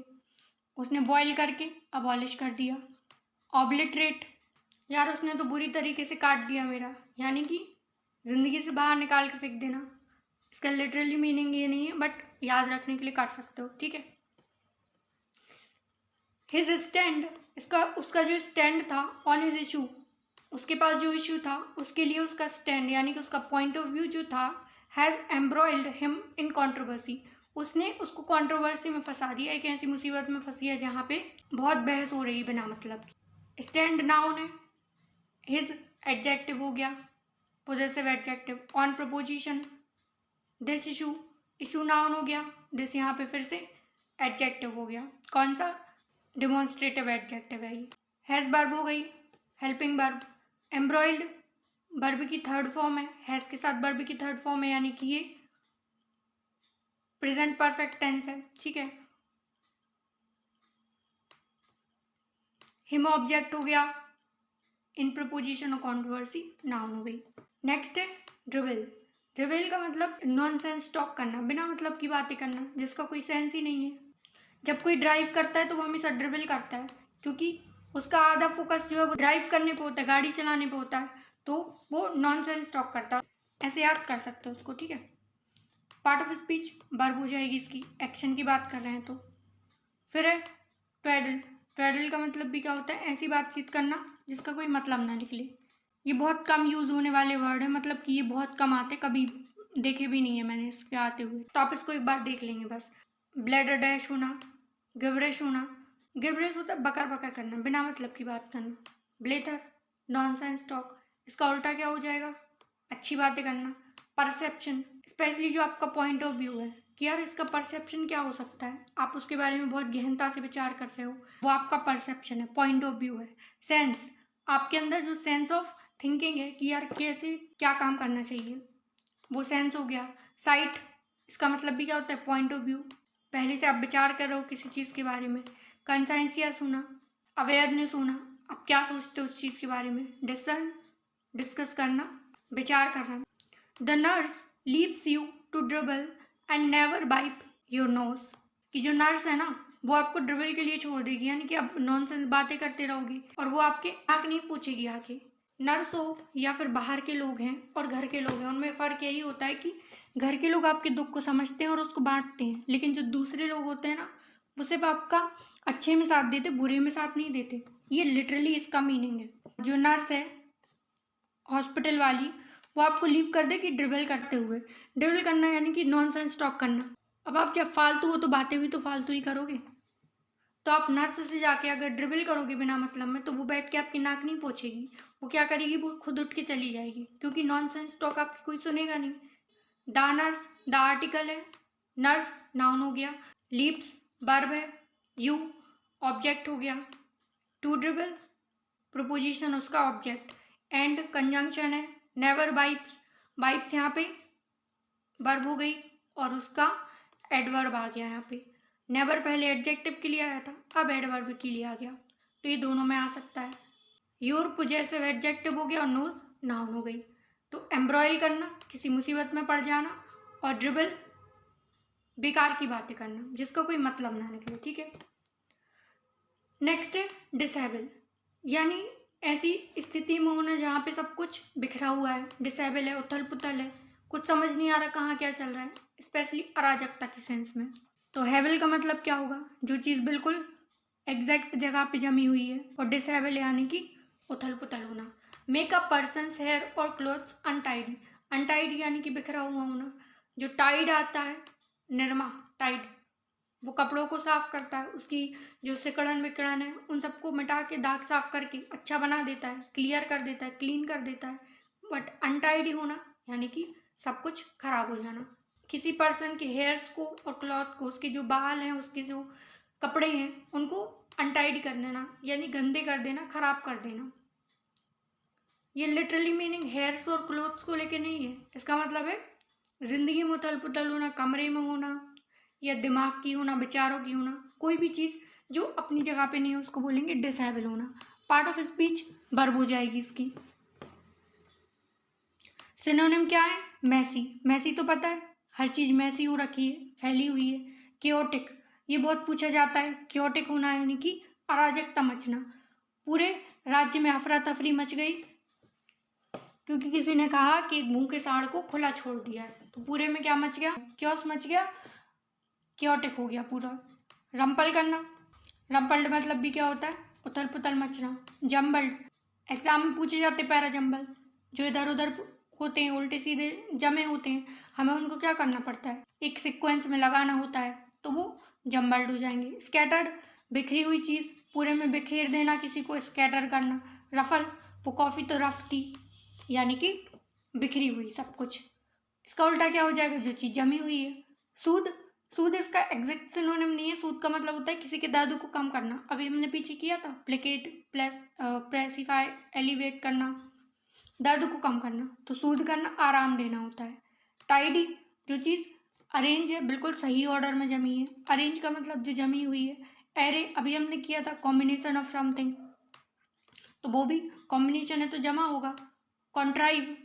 उसने बॉयल करके अबॉलिश कर दिया। ऑब्लिटरेट, यार उसने तो बुरी तरीके से काट दिया मेरा, यानी कि ज़िंदगी से बाहर निकाल के फेंक देना। इसका लिटरली मीनिंग ये नहीं है, बट याद रखने के लिए कर सकते हो, ठीक है। हिज स्टैंड, उसका जो स्टैंड था ऑन हिज इशू, उसके पास जो इशू था उसके लिए उसका स्टैंड यानी कि उसका पॉइंट ऑफ व्यू जो था, हैज़ एम्ब्रॉयल्ड हिम इन कॉन्ट्रोवर्सी, उसने उसको कॉन्ट्रोवर्सी में फंसा दिया, एक ऐसी मुसीबत में फंसी है जहाँ पे बहुत बहस हो रही है बिना मतलब की। स्टैंड नाउन है, हिज एडजेक्टिव हो गया, possessive adjective. On preposition, this issue, issue noun हो गया, दिस यहाँ पे फिर से एडजेक्टिव हो गया। कौन सा? डिमॉन्स्ट्रेटिव एडजेक्टिव है ये। हैज़ वर्ब हो गई, हेल्पिंग वर्ब। एम्ब्रॉयल्ड वर्ब की थर्ड फॉर्म है, हैज़ के साथ वर्ब की थर्ड फॉर्म है यानी कि ये प्रेजेंट परफेक्ट टेंस है, ठीक है। हिम ऑब्जेक्ट हो गया, इन प्रपोजिशन और कॉन्ट्रोवर्सी नाउन हो गई। नेक्स्ट है ड्रिविल। ड्रिविल का मतलब नॉनसेंस टॉक करना, बिना मतलब की बातें करना जिसका कोई सेंस ही नहीं है। जब कोई ड्राइव करता है तो वो हमेशा ड्रिविल करता है, क्योंकि उसका आधा फोकस जो है वो ड्राइव करने पे होता है, गाड़ी चलाने पे होता है, तो वो नॉनसेंस टॉक करता है। ऐसे याद कर सकते हो उसको, ठीक है। पार्ट ऑफ स्पीच वर्ब हो जाएगी इसकी, एक्शन की बात कर रहे हैं तो। फिर है ट्वेडल। ट्वेडल का मतलब भी क्या होता है? ऐसी बातचीत करना जिसका कोई मतलब ना निकले। ये बहुत कम यूज़ होने वाले वर्ड है, मतलब कि ये बहुत कम आते, कभी देखे भी नहीं है मैंने इसके आते हुए, तो आप इसको एक बार देख लेंगे बस। ब्लैडर डैश होना, गिवरेश होना, गिवरेश होता है बकर बकर करना, बिना मतलब की बात करना। ब्लेथर, नॉनसेंस टॉक, इसका उल्टा क्या हो जाएगा? अच्छी बातें करना। परसेप्शन, स्पेशली जो आपका पॉइंट ऑफ व्यू है कि यार इसका परसेप्शन क्या हो सकता है, आप उसके बारे में बहुत गहनता से विचार कर रहे हो, वो आपका परसेप्शन है, पॉइंट ऑफ व्यू है। सेंस, आपके अंदर जो सेंस ऑफ थिंकिंग है कि यार कैसे क्या काम करना चाहिए, वो सेंस हो गया। साइट, इसका मतलब भी क्या होता है? पॉइंट ऑफ व्यू, पहले से आप विचार कर रहे हो किसी चीज़ के बारे में। कंसाइंसियस होना, अवेयरनेस होना, आप क्या सोचते हो उस चीज़ के बारे में। डिस्कर्न, डिस्कस करना, विचार करना। The nurse leaves you to dribble and never wipe your nose, कि जो नर्स है ना वो आपको ड्रिबल के लिए छोड़ देगी, यानी कि आप नॉनसेंस बातें करते रहोगे और वो आपके नाक नहीं पूछेगी आके। नर्स हो या फिर बाहर के लोग हैं और घर के लोग हैं, उनमें फ़र्क यही होता है कि घर के लोग आपके दुख को समझते हैं और उसको बांटते हैं, लेकिन जो दूसरे लोग होते हैं ना वो सिर्फ आपका अच्छे में साथ देते, बुरे में साथ नहीं देते। ये लिटरली इसका मीनिंग है। जो नर्स है हॉस्पिटल वाली, वो आपको लीव कर दे कि ड्रिबल करते हुए। ड्रिबल करना यानी कि नॉनसेंस टॉक करना। अब आप जब फालतू हो तो बातें भी तो फालतू ही करोगे, तो आप नर्स से जाके अगर ड्रिबल करोगे बिना मतलब में, तो वो बैठ के आपकी नाक नहीं पोंछेगी, वो क्या करेगी? वो खुद उठ के चली जाएगी, क्योंकि नॉनसेंस टॉक आपकी कोई सुनेगा नहीं। द नर्स, द आर्टिकल है, नर्स नाउन हो गया, लीव्स वर्ब है, यू ऑब्जेक्ट हो गया, टू ड्रिबल प्रोपोजिशन उसका ऑब्जेक्ट, एंड कंजंक्शन है, नेवर वाइप्स, वाइप्स यहाँ पे वर्ब हो गई और उसका एडवर्ब आ गया यहाँ पे। नेवर पहले एडजेक्टिव के लिए आया था, अब एडवर्ब के लिए आ गया, तो ये दोनों में आ सकता है। योर पोजेसिव एडजेक्टिव हो गया और नोज नाउन हो गई। तो एम्ब्रॉयल करना, किसी मुसीबत में पड़ जाना, और ड्रिबल बेकार की बातें करना जिसका कोई मतलब ना निकले, ठीक है। नेक्स्ट है डिसेबल, यानी ऐसी स्थिति में होना जहाँ पे सब कुछ बिखरा हुआ है। डिसेबल है, उथल पुथल है, कुछ समझ नहीं आ रहा कहाँ क्या चल रहा है, स्पेशली अराजकता की सेंस में। तो हैवल का मतलब क्या होगा? जो चीज़ बिल्कुल एग्जैक्ट जगह पे जमी हुई है, और डिसेबल यानी कि उथल पुथल होना। मेक अ पर्सन्स हेयर और क्लोथ्स अनटाइडी, अनटाइडी यानी कि बिखरा हुआ होना। जो टाइड आता है, निरमा टाइड, वो कपड़ों को साफ करता है, उसकी जो सिकड़न विकड़न है उन सबको मिटा के दाग साफ करके अच्छा बना देता है, क्लियर कर देता है, क्लीन कर देता है। बट अनटाइडी होना यानी कि सब कुछ खराब हो जाना। किसी पर्सन के हेयर्स को और क्लॉथ को, उसके जो बाल हैं, उसके जो कपड़े हैं, उनको अनटाइडी कर देना यानी गंदे कर देना, खराब कर देना। ये लिटरली मीनिंग हेयर्स और क्लोथ्स को लेके नहीं है, इसका मतलब है ज़िंदगी में उथल पुथल होना, कमरे में होना, या दिमाग की होना, विचारों की होना, कोई भी चीज़ जो अपनी जगह पे नहीं है उसको बोलेंगे डिसेबल होना। पार्ट ऑफ स्पीच वर्ब हो जाएगी इसकी। सिनोनिम क्या है? मैसी। मैसी तो पता है, हर चीज़ मैसी हो रखी है, फैली हुई है। केओटिक, ये बहुत पूछा जाता है। केओटिक होना यानी कि अराजकता मचना। पूरे राज्य में अफरा तफरी मच गई क्योंकि किसी ने कहा कि एक भूखे सांड को खुला छोड़ दिया है, तो पूरे में क्या मच गया? क्योस मच गया, केओटिक हो गया पूरा। रंपल करना, रंपल्ड मतलब भी क्या होता है? उथल पुथल मचना। जम्बल्ड, एग्जाम में पूछे जाते पैरा जम्बल, जो इधर उधर होते हैं, उल्टे सीधे जमे होते हैं, हमें उनको क्या करना पड़ता है? एक सीक्वेंस में लगाना होता है, तो वो जम्बल्ड हो जाएंगे। स्कैटर्ड, बिखरी हुई चीज़, पूरे में बिखेर देना किसी को, स्कैटर करना। रफल, वो कॉफ़ी तो रफ थी, यानी कि बिखरी हुई सब कुछ। इसका उल्टा क्या हो जाएगा? जो चीज़ जमी हुई है। सूद, सूद इसका एग्जैक्ट सिनोनिम नहीं है। सूद का मतलब होता है किसी के दर्द को कम करना। अभी हमने पीछे किया था, प्लेकेट, प्रेसिफाई, एलिवेट करना, दर्द को कम करना। तो सूद करना आराम देना होता है। टाइडी, जो चीज़ अरेंज है, बिल्कुल सही ऑर्डर में जमी है। अरेंज का मतलब जो जमी हुई है। एरे, अभी हमने किया था कॉम्बिनेशन ऑफ समथिंग, तो वो भी कॉम्बिनेशन है तो जमा होगा। कॉन्ट्राइव,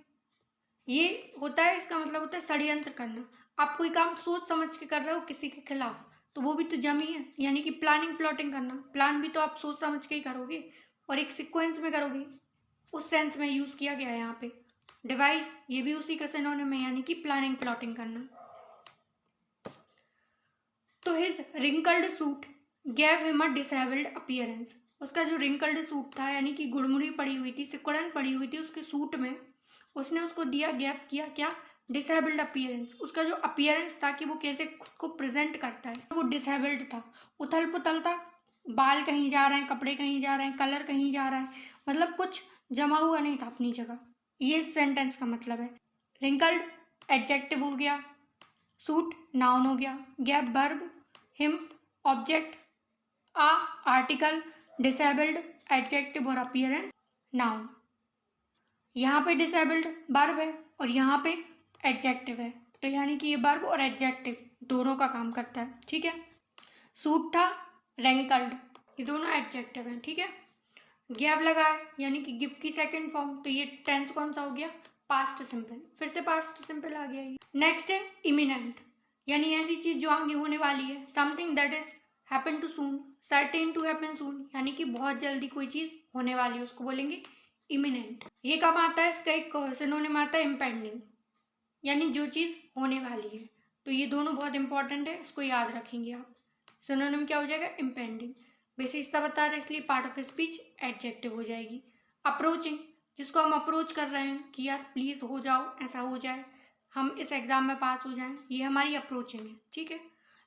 ये होता है, इसका मतलब होता है षड्यंत्र करना। आप कोई काम सोच समझ के कर रहे हो किसी के खिलाफ, तो वो भी तो जमी है, यानी कि प्लानिंग प्लॉटिंग करना। प्लान भी तो आप सोच समझ के ही करोगे और एक सीक्वेंस में करोगे, उस सेंस में यूज़ किया गया है यहाँ पे। डिवाइस, ये भी उसी का सिनोनिम है, यानी कि प्लानिंग प्लॉटिंग करना। तो his wrinkled suit gave him a disabled appearance, उसका जो रिंकल्ड सूट था, यानी कि गुड़मुड़ी पड़ी हुई थी, सिकुड़न पड़ी हुई थी उसके सूट में, उसने उसको दिया, गैव किया क्या? Disabled appearance. उसका जो अपीयरेंस था कि वो कैसे खुद को प्रेजेंट करता है, वो डिसेबल्ड था, उथल पुथल था। बाल कहीं जा रहे हैं, कपड़े कहीं जा रहे हैं, कलर कहीं जा रहा है, मतलब कुछ जमा हुआ नहीं था अपनी जगह। ये इस सेंटेंस का मतलब है। रिंकल्ड एडजेक्टिव हो गया, सूट नाउन हो गया, गैप वर्ब, हिम ऑब्जेक्ट, आ आर्टिकल, डिसेबल्ड एडजेक्टिव और अपीयरेंस नाउन। यहाँ पे डिसेबल्ड वर्ब है और यहाँ पे एडजेक्टिव है, तो यानी कि ये वर्ब और एडजेक्टिव दोनों का काम करता है। ठीक है, सूट था, रैंकल्ड, ये दोनों एडजेक्टिव हैं। ठीक है, गैव लगा है, यानी कि गिव की सेकंड फॉर्म, तो ये टेंस कौन सा हो गया? Past simple. फिर से पास्ट सिंपल आ गया ये। नेक्स्ट है इमिनेंट, यानी ऐसी चीज जो आगे होने वाली है। Something that is happen to soon, certain to happen soon, यानी कि बहुत जल्दी कोई चीज होने वाली है, उसको बोलेंगे इमिनेंट। ये कब आता है? इसका एक सिनोनिम आता है इम्पेंडिंग, यानी जो चीज होने वाली है। तो ये दोनों बहुत इंपॉर्टेंट है, इसको याद रखेंगे आप। सिनोनिम क्या हो जाएगा? इम्पेंडिंग। विशेषता बता रहे इसलिए पार्ट ऑफ स्पीच एडजेक्टिव हो जाएगी। अप्रोचिंग, जिसको हम अप्रोच कर रहे हैं कि यार प्लीज हो जाओ, ऐसा हो जाए, हम इस एग्जाम में पास हो जाएं, ये हमारी अप्रोचिंग है। ठीक है,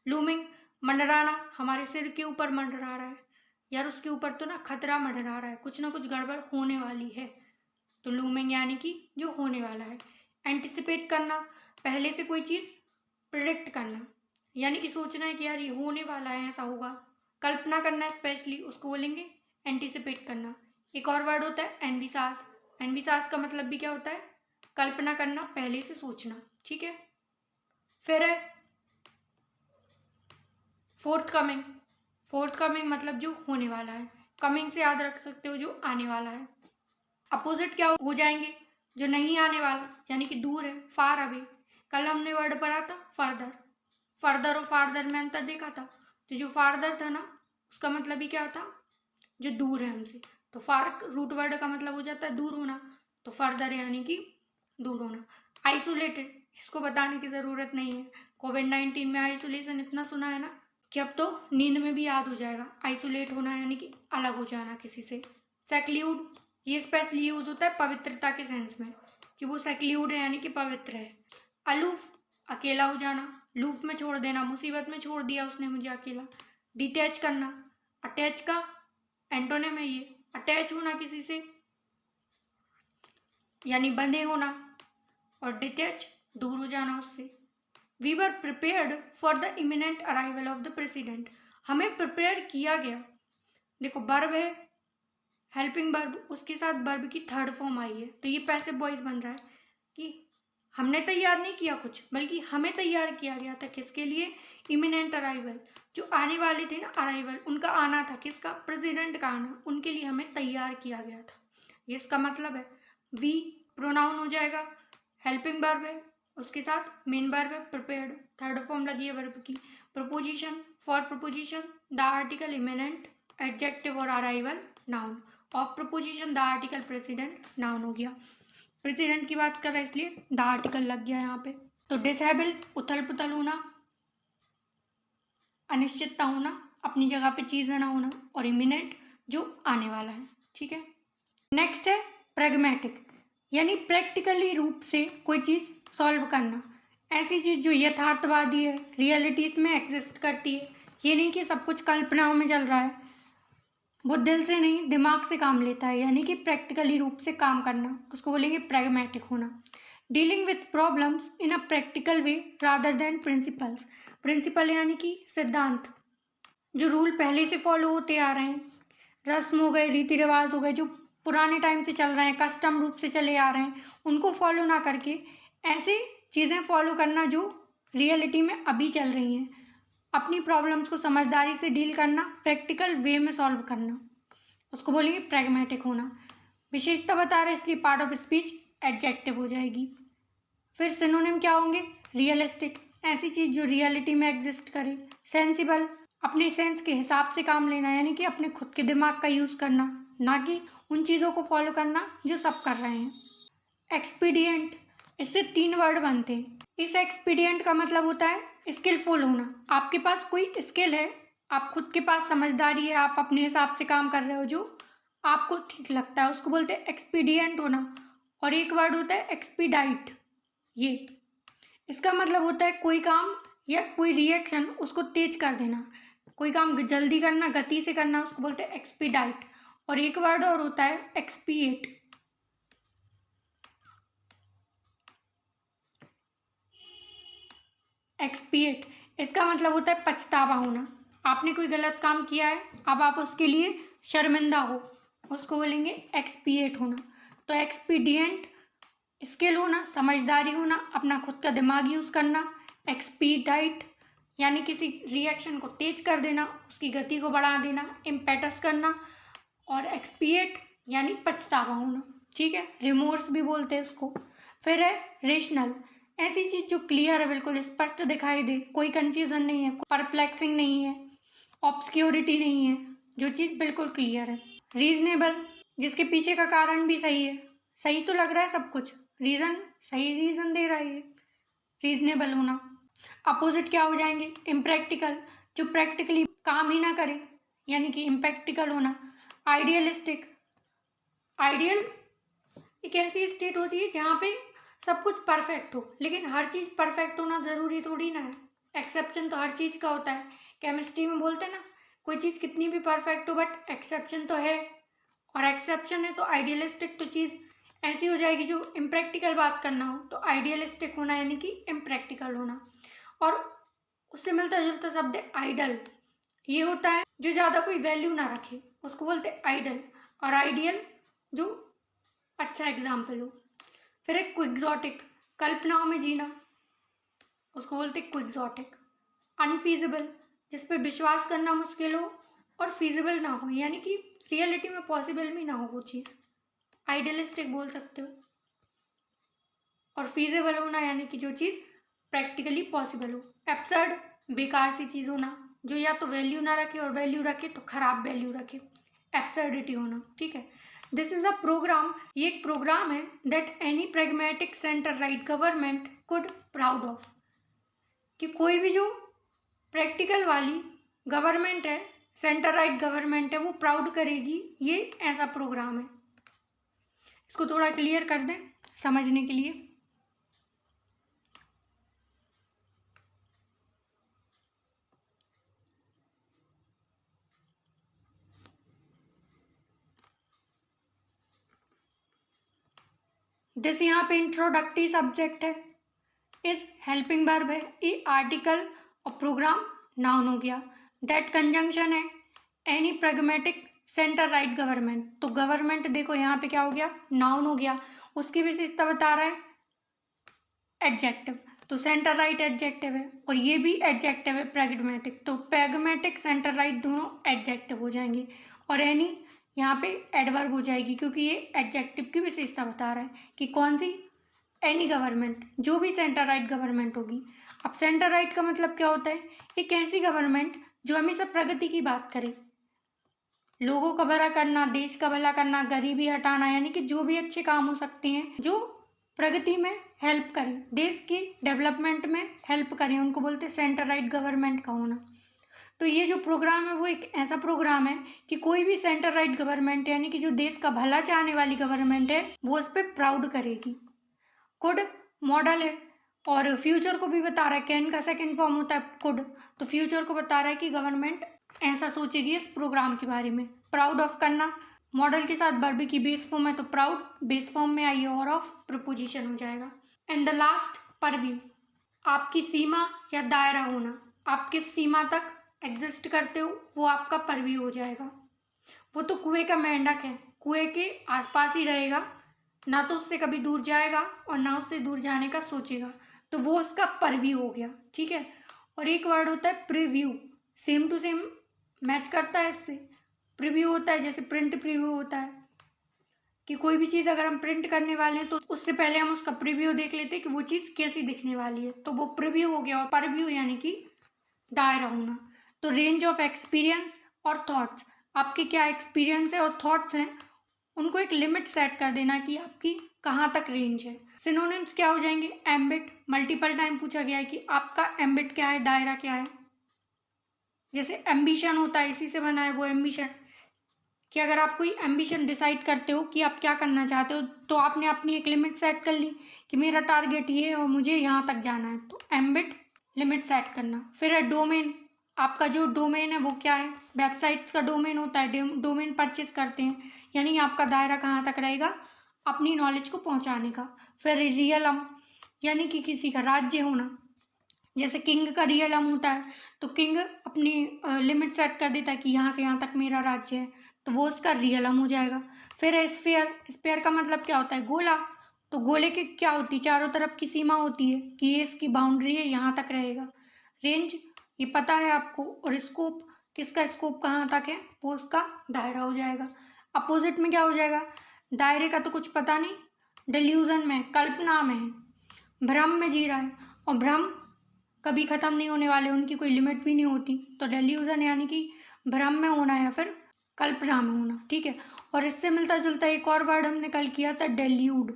लूमिंग, मंडराना, हमारे सिर के ऊपर मंडरा रहा है, यार उसके ऊपर तो ना खतरा मंडरा रहा है, कुछ ना कुछ गड़बड़ होने वाली है, तो लूमिंग यानी कि जो होने वाला है। एंटिसिपेट करना, पहले से कोई चीज़ प्रिडिक्ट करना, यानी कि सोचना है कि यार ये होने वाला है, ऐसा होगा। कल्पना करना स्पेशली, उसको बोलेंगे एंटिसिपेट करना। एक और वर्ड होता है एनविसास, एनविसास का मतलब भी क्या होता है? कल्पना करना, पहले से सोचना। ठीक है, फिर है फोर्थ कमिंग, फोर्थ कमिंग मतलब जो होने वाला है, कमिंग से याद रख सकते हो जो आने वाला है। अपोजिट क्या हो जाएंगे? जो नहीं आने वाला, यानी कि दूर है, फार अवे। कल हमने वर्ड पढ़ा था फर्दर, फर्दर और फारदर में अंतर देखा था, तो जो फारदर था ना, उसका मतलब ही क्या था? जो दूर है हमसे। तो फार रूट वर्ड का मतलब हो जाता है दूर होना, तो फर्दर यानी कि दूर होना। आइसोलेटेड, इसको बताने की ज़रूरत नहीं है, कोविड-19 में आइसोलेशन इतना सुना है ना कि अब तो नींद में भी याद हो जाएगा। आइसोलेट होना यानी कि अलग हो जाना किसी से। सेक्ल्यूड, ये स्पेशली यूज होता है पवित्रता के सेंस में, कि वो सेक्ल्यूड है यानी कि पवित्र है। अलूफ, अकेला हो जाना, लूफ में छोड़ देना, मुसीबत में छोड़ दिया उसने मुझे अकेला। डिटैच करना, अटैच का एंटोनिम है ये, अटैच होना किसी से, यानी बंधे होना, और डिटैच दूर हो जाना उससे। We were prepared for the imminent arrival of the president, हमें प्रिपेयर किया गया। देखो वर्ब है, हेल्पिंग वर्ब, उसके साथ वर्ब की थर्ड फॉर्म आई है, तो ये पैसिव वॉइस बन रहा है कि हमने तैयार नहीं किया कुछ, बल्कि हमें तैयार किया गया था। किसके लिए? इमिनेंट अराइवल, जो आने वाले थे ना, अराइवल, उनका आना था। किसका? प्रेसिडेंट का आना, उनके लिए हमें तैयार किया गया था। ये इसका मतलब है। वी प्रोनाउन हो जाएगा, हेल्पिंग वर्ब है, उसके साथ मेन वर्ब है प्रिपेयर्ड, थर्ड फॉर्म लगी है वर्ब की। Preposition, for preposition the article imminent, adjective और arrival noun. Of preposition the article president, noun हो गया। प्रेसिडेंट की बात कर रहा है इसलिए द आर्टिकल लग गया यहाँ पे। तो डिसेबल, उथल पुथल होना, अनिश्चितता होना, अपनी जगह पे चीज़ ना होना, और इमिनेंट जो आने वाला है। ठीक है, नेक्स्ट है प्रैग्मेटिक, यानी प्रैक्टिकली रूप से कोई चीज़ सॉल्व करना। ऐसी चीज़ जो यथार्थवादी है, रियलिटीज़ में एग्जिस्ट करती है। ये नहीं कि सब कुछ कल्पनाओं में चल रहा है। वो दिल से नहीं, दिमाग से काम लेता है, यानी कि प्रैक्टिकली रूप से काम करना, उसको बोलेंगे प्रैग्मेटिक होना। Dealing with problems in a practical way rather than principles. Principle यानी कि सिद्धांत, जो रूल पहले से फॉलो होते आ रहे हैं, रस्म हो गए, रीति रिवाज हो गए, जो पुराने टाइम से चल रहे हैं, कस्टम रूप से चले आ रहे हैं, उनको फॉलो ना करके ऐसे चीज़ें फॉलो करना जो रियलिटी में अभी चल रही हैं। अपनी प्रॉब्लम्स को समझदारी से डील करना, प्रैक्टिकल वे में सॉल्व करना, उसको बोलेंगे प्रैग्मेटिक होना। विशेषता बता रहे इसलिए पार्ट ऑफ स्पीच एडजेक्टिव हो जाएगी। फिर सिनोनिम क्या होंगे? रियलिस्टिक, ऐसी चीज़ जो रियलिटी में एग्जिस्ट करे। सेंसिबल, अपने सेंस के हिसाब से काम लेना, यानी कि अपने खुद के दिमाग का यूज़ करना, ना कि उन चीज़ों को फॉलो करना जो सब कर रहे हैं। एक्सपीडियंट, इससे 3 वर्ड बनते हैं। इस एक्सपीडियंट का मतलब होता है स्किलफुल होना। आपके पास कोई स्किल है, आप खुद के पास समझदारी है, आप अपने हिसाब से काम कर रहे हो जो आपको ठीक लगता है, उसको बोलते हैं एक्सपीडियंट होना। और एक वर्ड होता है एक्सपीडाइट, ये इसका मतलब होता है कोई काम या कोई रिएक्शन उसको तेज कर देना, कोई काम जल्दी करना, गति से करना, उसको बोलते हैं एक्सपीडाइट। और एक वर्ड और होता है एक्सपिएट। एक्सपिएट, इसका मतलब होता है पछतावा होना। आपने कोई गलत काम किया है, अब आप उसके लिए शर्मिंदा हो, उसको बोलेंगे एक्सपिएट होना। तो एक्सपीडियंट स्किल होना, समझदारी होना, अपना खुद का दिमाग यूज़ करना। एक्सपीडाइट यानी किसी रिएक्शन को तेज कर देना, उसकी गति को बढ़ा देना, इम्पेटस करना। और एक्सपिएट यानी पछतावा होना। ठीक है, रिमोर्स भी बोलते हैं इसको। फिर है रेशनल, ऐसी चीज़ जो क्लियर है, बिल्कुल स्पष्ट दिखाई दे, कोई कन्फ्यूज़न नहीं है, परप्लेक्सिंग नहीं है, ऑब्सक्योरिटी नहीं है, जो चीज़ बिल्कुल क्लियर है। रीजनेबल, जिसके पीछे का कारण भी सही है, सही तो लग रहा है सब कुछ, रीज़न सही रीज़न दे रहा है ये, रीजनेबल होना। अपोजिट क्या हो जाएंगे? इम्प्रैक्टिकल, जो प्रैक्टिकली काम ही ना करे, यानी कि इम्प्रैक्टिकल होना। आइडियलिस्टिक, आइडियल एक ऐसी स्टेट होती है जहाँ पे सब कुछ परफेक्ट हो, लेकिन हर चीज़ परफेक्ट होना ज़रूरी थोड़ी ना है, एक्सेप्शन तो हर चीज़ का होता है। केमिस्ट्री में बोलते हैं ना, कोई चीज़ कितनी भी परफेक्ट हो बट एक्सेप्शन तो है, और एक्सेप्शन है तो आइडियलिस्टिक तो चीज़ ऐसी हो जाएगी जो इम्प्रैक्टिकल बात करना हो तो आइडियलिस्टिक होना, यानी कि इम्प्रैक्टिकल होना। और उससे मिलता जुलता शब्द है आइडल, ये होता है जो ज़्यादा कोई वैल्यू ना रखे, उसको बोलते हैं आइडल। और आइडियल जो अच्छा एग्जाम्पल हो। फिर एक क्विक्सोटिक, कल्पनाओं में जीना, उसको बोलते हैं क्विक्सोटिक। अनफीजिबल, जिस पे विश्वास करना मुश्किल हो और फीजिबल ना हो, यानी कि रियलिटी में पॉसिबल भी ना हो वो चीज़, आइडियलिस्टिक बोल सकते हो। और फीजिबल होना यानी कि जो चीज़ प्रैक्टिकली पॉसिबल हो। एब्सर्ड, बेकार सी चीज़ होना, जो या तो वैल्यू ना रखे और वैल्यू रखे तो खराब वैल्यू रखे, एब्सर्डिटी होना। ठीक है, दिस इज़ अ प्रोग्राम, ये एक प्रोग्राम है that any pragmatic centre right government could proud of, कि कोई भी जो प्रैक्टिकल वाली गवर्नमेंट है, सेंटर राइट गवर्नमेंट है, वो प्राउड करेगी। ये ऐसा प्रोग्राम है। इसको थोड़ा क्लियर कर दें समझने के लिए। जैसे यहाँ पे इंट्रोडक्टरी सब्जेक्ट है, इस हेल्पिंग वर्ब है, ये आर्टिकल और प्रोग्राम नाउन हो गया। दैट कंजंक्शन है any pragmatic centre right government, तो गवर्नमेंट देखो यहाँ पे क्या हो गया, नाउन हो गया। उसकी विशेषता बता रहा है एडजेक्टिव, तो सेंटर राइट एडजेक्टिव है और ये भी एडजेक्टिव है प्रैग्मेटिक, तो प्रैग्मेटिक सेंटर राइट दोनों एडजेक्टिव हो जाएंगे और एनी यहाँ पे एडवर्ब हो जाएगी क्योंकि ये एडजेक्टिव की विशेषता बता रहा है कि कौन सी, एनी गवर्नमेंट, जो भी सेंटर राइट गवर्नमेंट होगी। अब सेंटर राइट का मतलब क्या होता है, एक ऐसी गवर्नमेंट जो हमेशा प्रगति की बात करे, लोगों का भला करना, देश का भला करना, गरीबी हटाना, यानी कि जो भी अच्छे काम हो सकते हैं जो प्रगति में हेल्प करें, देश की डेवलपमेंट में हेल्प करें, उनको बोलते हैं सेंटर राइट गवर्नमेंट का होना। तो ये जो प्रोग्राम है वो एक ऐसा प्रोग्राम है कि कोई भी सेंटर राइट गवर्नमेंट यानी कि जो देश का भला चाहने वाली गवर्नमेंट है वो उस पर प्राउड करेगी। कुड मॉडल है और फ्यूचर को भी बता रहा है, कैन का सेकंड फॉर्म होता है कुड, तो फ्यूचर को बता रहा है कि गवर्नमेंट ऐसा सोचेगी इस प्रोग्राम के बारे में। प्राउड ऑफ करना, मॉडल के साथ वर्ब की बेस फॉर्म है तो प्राउड बेस फॉर्म में आई और ऑफ प्रपोजिशन हो जाएगा। एंड द लास्ट परव्यू, आपकी सीमा या दायरा होना, आप किस सीमा तक एग्जिस्ट करते हो वो आपका परव्यू हो जाएगा। वो तो कुएं का मेंढक है, कुएं के आसपास ही रहेगा, ना तो उससे कभी दूर जाएगा और ना उससे दूर जाने का सोचेगा, तो वो उसका परव्यू हो गया, ठीक है। और एक वर्ड होता है preview, same to same match करता है इससे। प्रीव्यू होता है जैसे प्रिंट प्रीव्यू होता है कि कोई भी चीज़ अगर हम प्रिंट करने वाले हैं तो उससे पहले हम उसका प्रीव्यू देख लेते हैं कि वो चीज़ कैसी दिखने वाली है, तो वो प्रीव्यू हो गया। और परव्यू यानी कि दायरा होना। तो रेंज ऑफ एक्सपीरियंस और थॉट्स, आपके क्या एक्सपीरियंस है और थॉट्स हैं उनको एक लिमिट सेट कर देना कि आपकी कहाँ तक रेंज है। सिनोनिम्स क्या हो जाएंगे, एम्बिट, मल्टीपल टाइम पूछा गया है कि आपका एम्बिट क्या है, दायरा क्या है। जैसे एम्बिशन होता है, इसी से बना है वो एम्बिशन, कि अगर आप कोई एम्बिशन डिसाइड करते हो कि आप क्या करना चाहते हो तो आपने अपनी एक लिमिट सेट कर ली कि मेरा टारगेट ये है और मुझे यहाँ तक जाना है, तो एम्बिट लिमिट सेट करना। फिर है डोमेन, आपका जो डोमेन है वो क्या है, वेबसाइट्स का डोमेन होता है, डोमेन परचेज करते हैं, यानी आपका दायरा कहाँ तक रहेगा अपनी नॉलेज को पहुँचाने का। फिर रियलम यानी कि किसी का राज्य होना, जैसे किंग का रियलम होता है तो किंग अपनी लिमिट सेट कर देता है कि यहाँ से यहाँ तक मेरा राज्य है, तो वो उसका रियलम हो जाएगा। फिर है स्फीयर, स्फीयर का मतलब क्या होता है, गोला, तो गोले की क्या होती है, चारों तरफ की सीमा होती है कि ये इसकी बाउंड्री है, यहाँ तक रहेगा। रेंज ये पता है आपको, और स्कोप, किसका स्कोप कहाँ तक है, वो उसका दायरा हो जाएगा। अपोजिट में क्या हो जाएगा, दायरे का तो कुछ पता नहीं, डिल्यूजन में, कल्पना में है, भ्रम में जी रहा है, और भ्रम कभी ख़त्म नहीं होने वाले, उनकी कोई लिमिट भी नहीं होती, तो डिल्यूजन यानी कि भ्रम में होना या फिर कल्पना में होना, ठीक है। और इससे मिलता जुलता एक और वर्ड हमने कल किया था, डेल्यूड।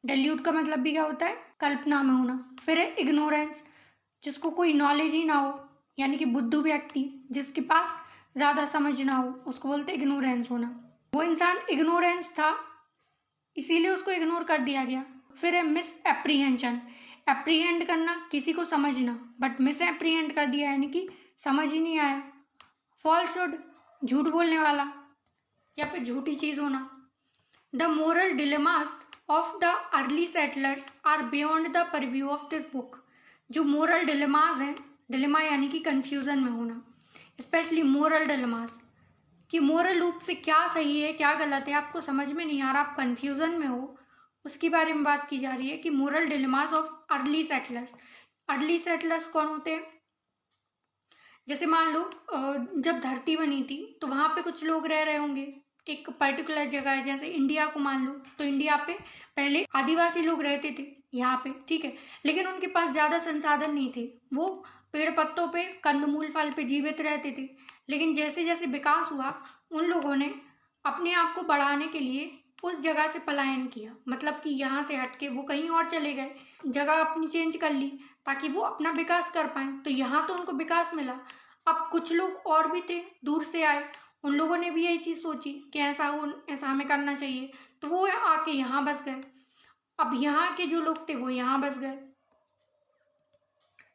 डेल्यूड का मतलब भी क्या होता है, कल्पना में होना। फिर है इग्नोरेंस, जिसको कोई नॉलेज ही ना हो, यानी कि बुद्धू व्यक्ति, जिसके पास ज़्यादा समझ ना हो, उसको बोलते हैं इग्नोरेंस होना। वो इंसान इग्नोरेंस था इसीलिए उसको इग्नोर कर दिया गया। फिर है मिस एप्रीहेंशन, एप्रीहेंड करना, किसी को समझना, बट मिस एप्रीहेंड कर दिया यानी कि समझ ही नहीं आया। फॉल्सहुड, झूठ बोलने वाला या फिर झूठी चीज़ होना। The moral dilemmas of the early settlers are beyond the purview of this book, जो मोरल डिलेमास हैं, डिलेमा यानी कि कन्फ्यूज़न में होना, स्पेशली मोरल डिलेमास, कि मोरल रूप से क्या सही है क्या गलत है आपको समझ में नहीं आ रहा, आप कन्फ्यूज़न में हो, उसके बारे में बात की जा रही है कि moral dilemmas of early settlers. Early settlers कौन होते हैं, जैसे मान लो जब धरती बनी थी तो वहाँ पे कुछ लोग रह रहे होंगे, एक पर्टिकुलर जगह है, जैसे इंडिया को मान लो, तो इंडिया पे पहले आदिवासी लोग रहते थे यहाँ पे, ठीक है, लेकिन उनके पास ज़्यादा संसाधन नहीं थे, वो पेड़ पत्तों पे, कंदमूल फल पे जीवित रहते थे। लेकिन जैसे जैसे विकास हुआ उन लोगों ने अपने आप को बढ़ाने के लिए उस जगह से पलायन किया, मतलब कि यहाँ से हट के वो कहीं और चले गए, जगह अपनी चेंज कर ली ताकि वो अपना विकास कर पाएँ, तो यहाँ तो उनको विकास मिला। अब कुछ लोग और भी थे दूर से आए, उन लोगों ने भी यही चीज़ सोची कि ऐसा हो, ऐसा हमें करना चाहिए, तो वो आके यहाँ बस गए। अब यहाँ के जो लोग थे वो यहाँ बस गए,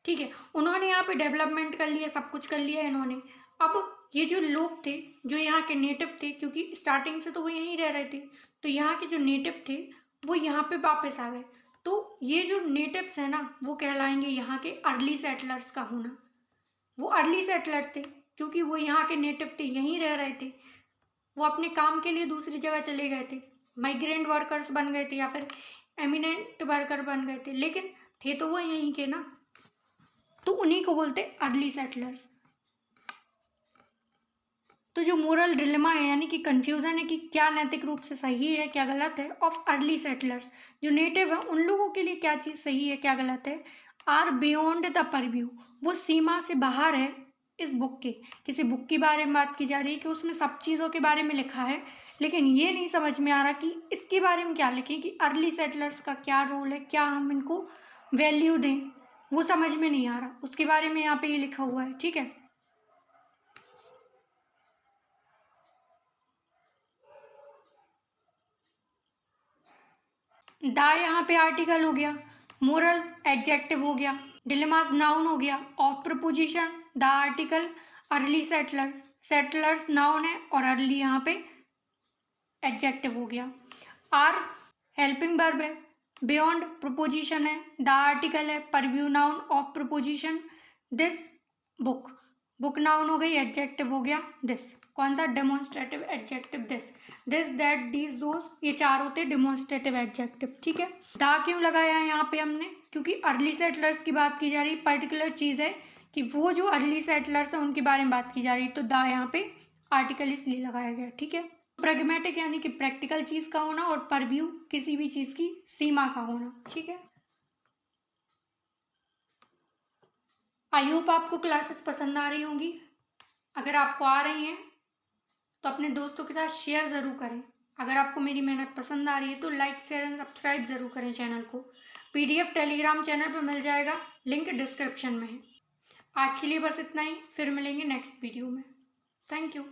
ठीक है, उन्होंने यहाँ पे डेवलपमेंट कर लिया, सब कुछ कर लिया इन्होंने। अब ये जो लोग थे जो यहाँ के नेटिव थे, क्योंकि स्टार्टिंग से तो वो यहीं रह रहे थे, तो यहाँ के जो नेटिव थे वो यहाँ पे वापस आ गए, तो ये जो नेटिव्स हैं ना वो कहलाएंगे यहाँ के अर्ली सेटलर्स का होना। वो अर्ली सेटलर थे क्योंकि वो यहाँ के नेटिव थे, यहीं रह रहे थे, वो अपने काम के लिए दूसरी जगह चले गए थे, माइग्रेंट वर्कर्स बन गए थे या फिर एमिनेंट वर्कर बन गए थे, लेकिन थे तो वो यहीं के ना, तो उन्हीं को बोलते अर्ली सेटलर्स। तो जो मोरल डिलेमा है यानी कि कंफ्यूजन है कि क्या नैतिक रूप से सही है क्या गलत है ऑफ अर्ली सेटलर्स, जो नेटिव है उन लोगों के लिए क्या चीज़ सही है क्या गलत है, आर बियॉन्ड द परव्यू, वो सीमा से बाहर है इस बुक के। किसी बुक के बारे में बात की जा रही है कि उसमें सब चीज़ों के बारे में लिखा है, लेकिन ये नहीं समझ में आ रहा कि इसके बारे में क्या लिखें, कि अर्ली सेटलर्स का क्या रोल है, क्या हम इनको वैल्यू दें, वो समझ में नहीं आ रहा। उसके बारे में यहाँ पे ये लिखा हुआ है, ठीक है। दा यहाँ पे आर्टिकल हो गया, मोरल एडजेक्टिव हो गया, डिलेमास नाउन हो गया, of preposition the article, early settlers, settlers noun है और अर्ली यहाँ पे एडजेक्टिव हो गया, आर हेल्पिंग वर्ब है, बियॉन्ड प्रपोजिशन है, द आर्टिकल है, purview noun, of preposition, this book, book noun हो गई, एडजेक्टिव हो गया दिस, कौन सा demonstrative adjective this, this that these those, ये चार होते डेमोन्स्ट्रेटिव एडजेक्टिव, ठीक है। दा क्यों लगाया है यहाँ पे हमने, क्योंकि अर्ली सेटलर्स की बात की जा रही, पर्टिकुलर चीज़ है कि वो जो अर्ली सेटलर्स हैं उनके बारे में बात की जा रही, तो दा यहाँ पे आर्टिकल इसलिए लगाया गया, ठीक है। प्रैग्मेटिक यानी कि प्रैक्टिकल चीज़ का होना और परव्यू किसी भी चीज़ की सीमा का होना, ठीक है। आई होप आपको क्लासेस पसंद आ रही होंगी। अगर आपको आ रही हैं तो अपने दोस्तों के साथ शेयर ज़रूर करें। अगर आपको मेरी मेहनत पसंद आ रही है तो लाइक शेयर एंड सब्सक्राइब ज़रूर करें चैनल को। PDF टेलीग्राम चैनल पर मिल जाएगा, लिंक डिस्क्रिप्शन में है। आज के लिए बस इतना ही, फिर मिलेंगे नेक्स्ट वीडियो में। Thank you.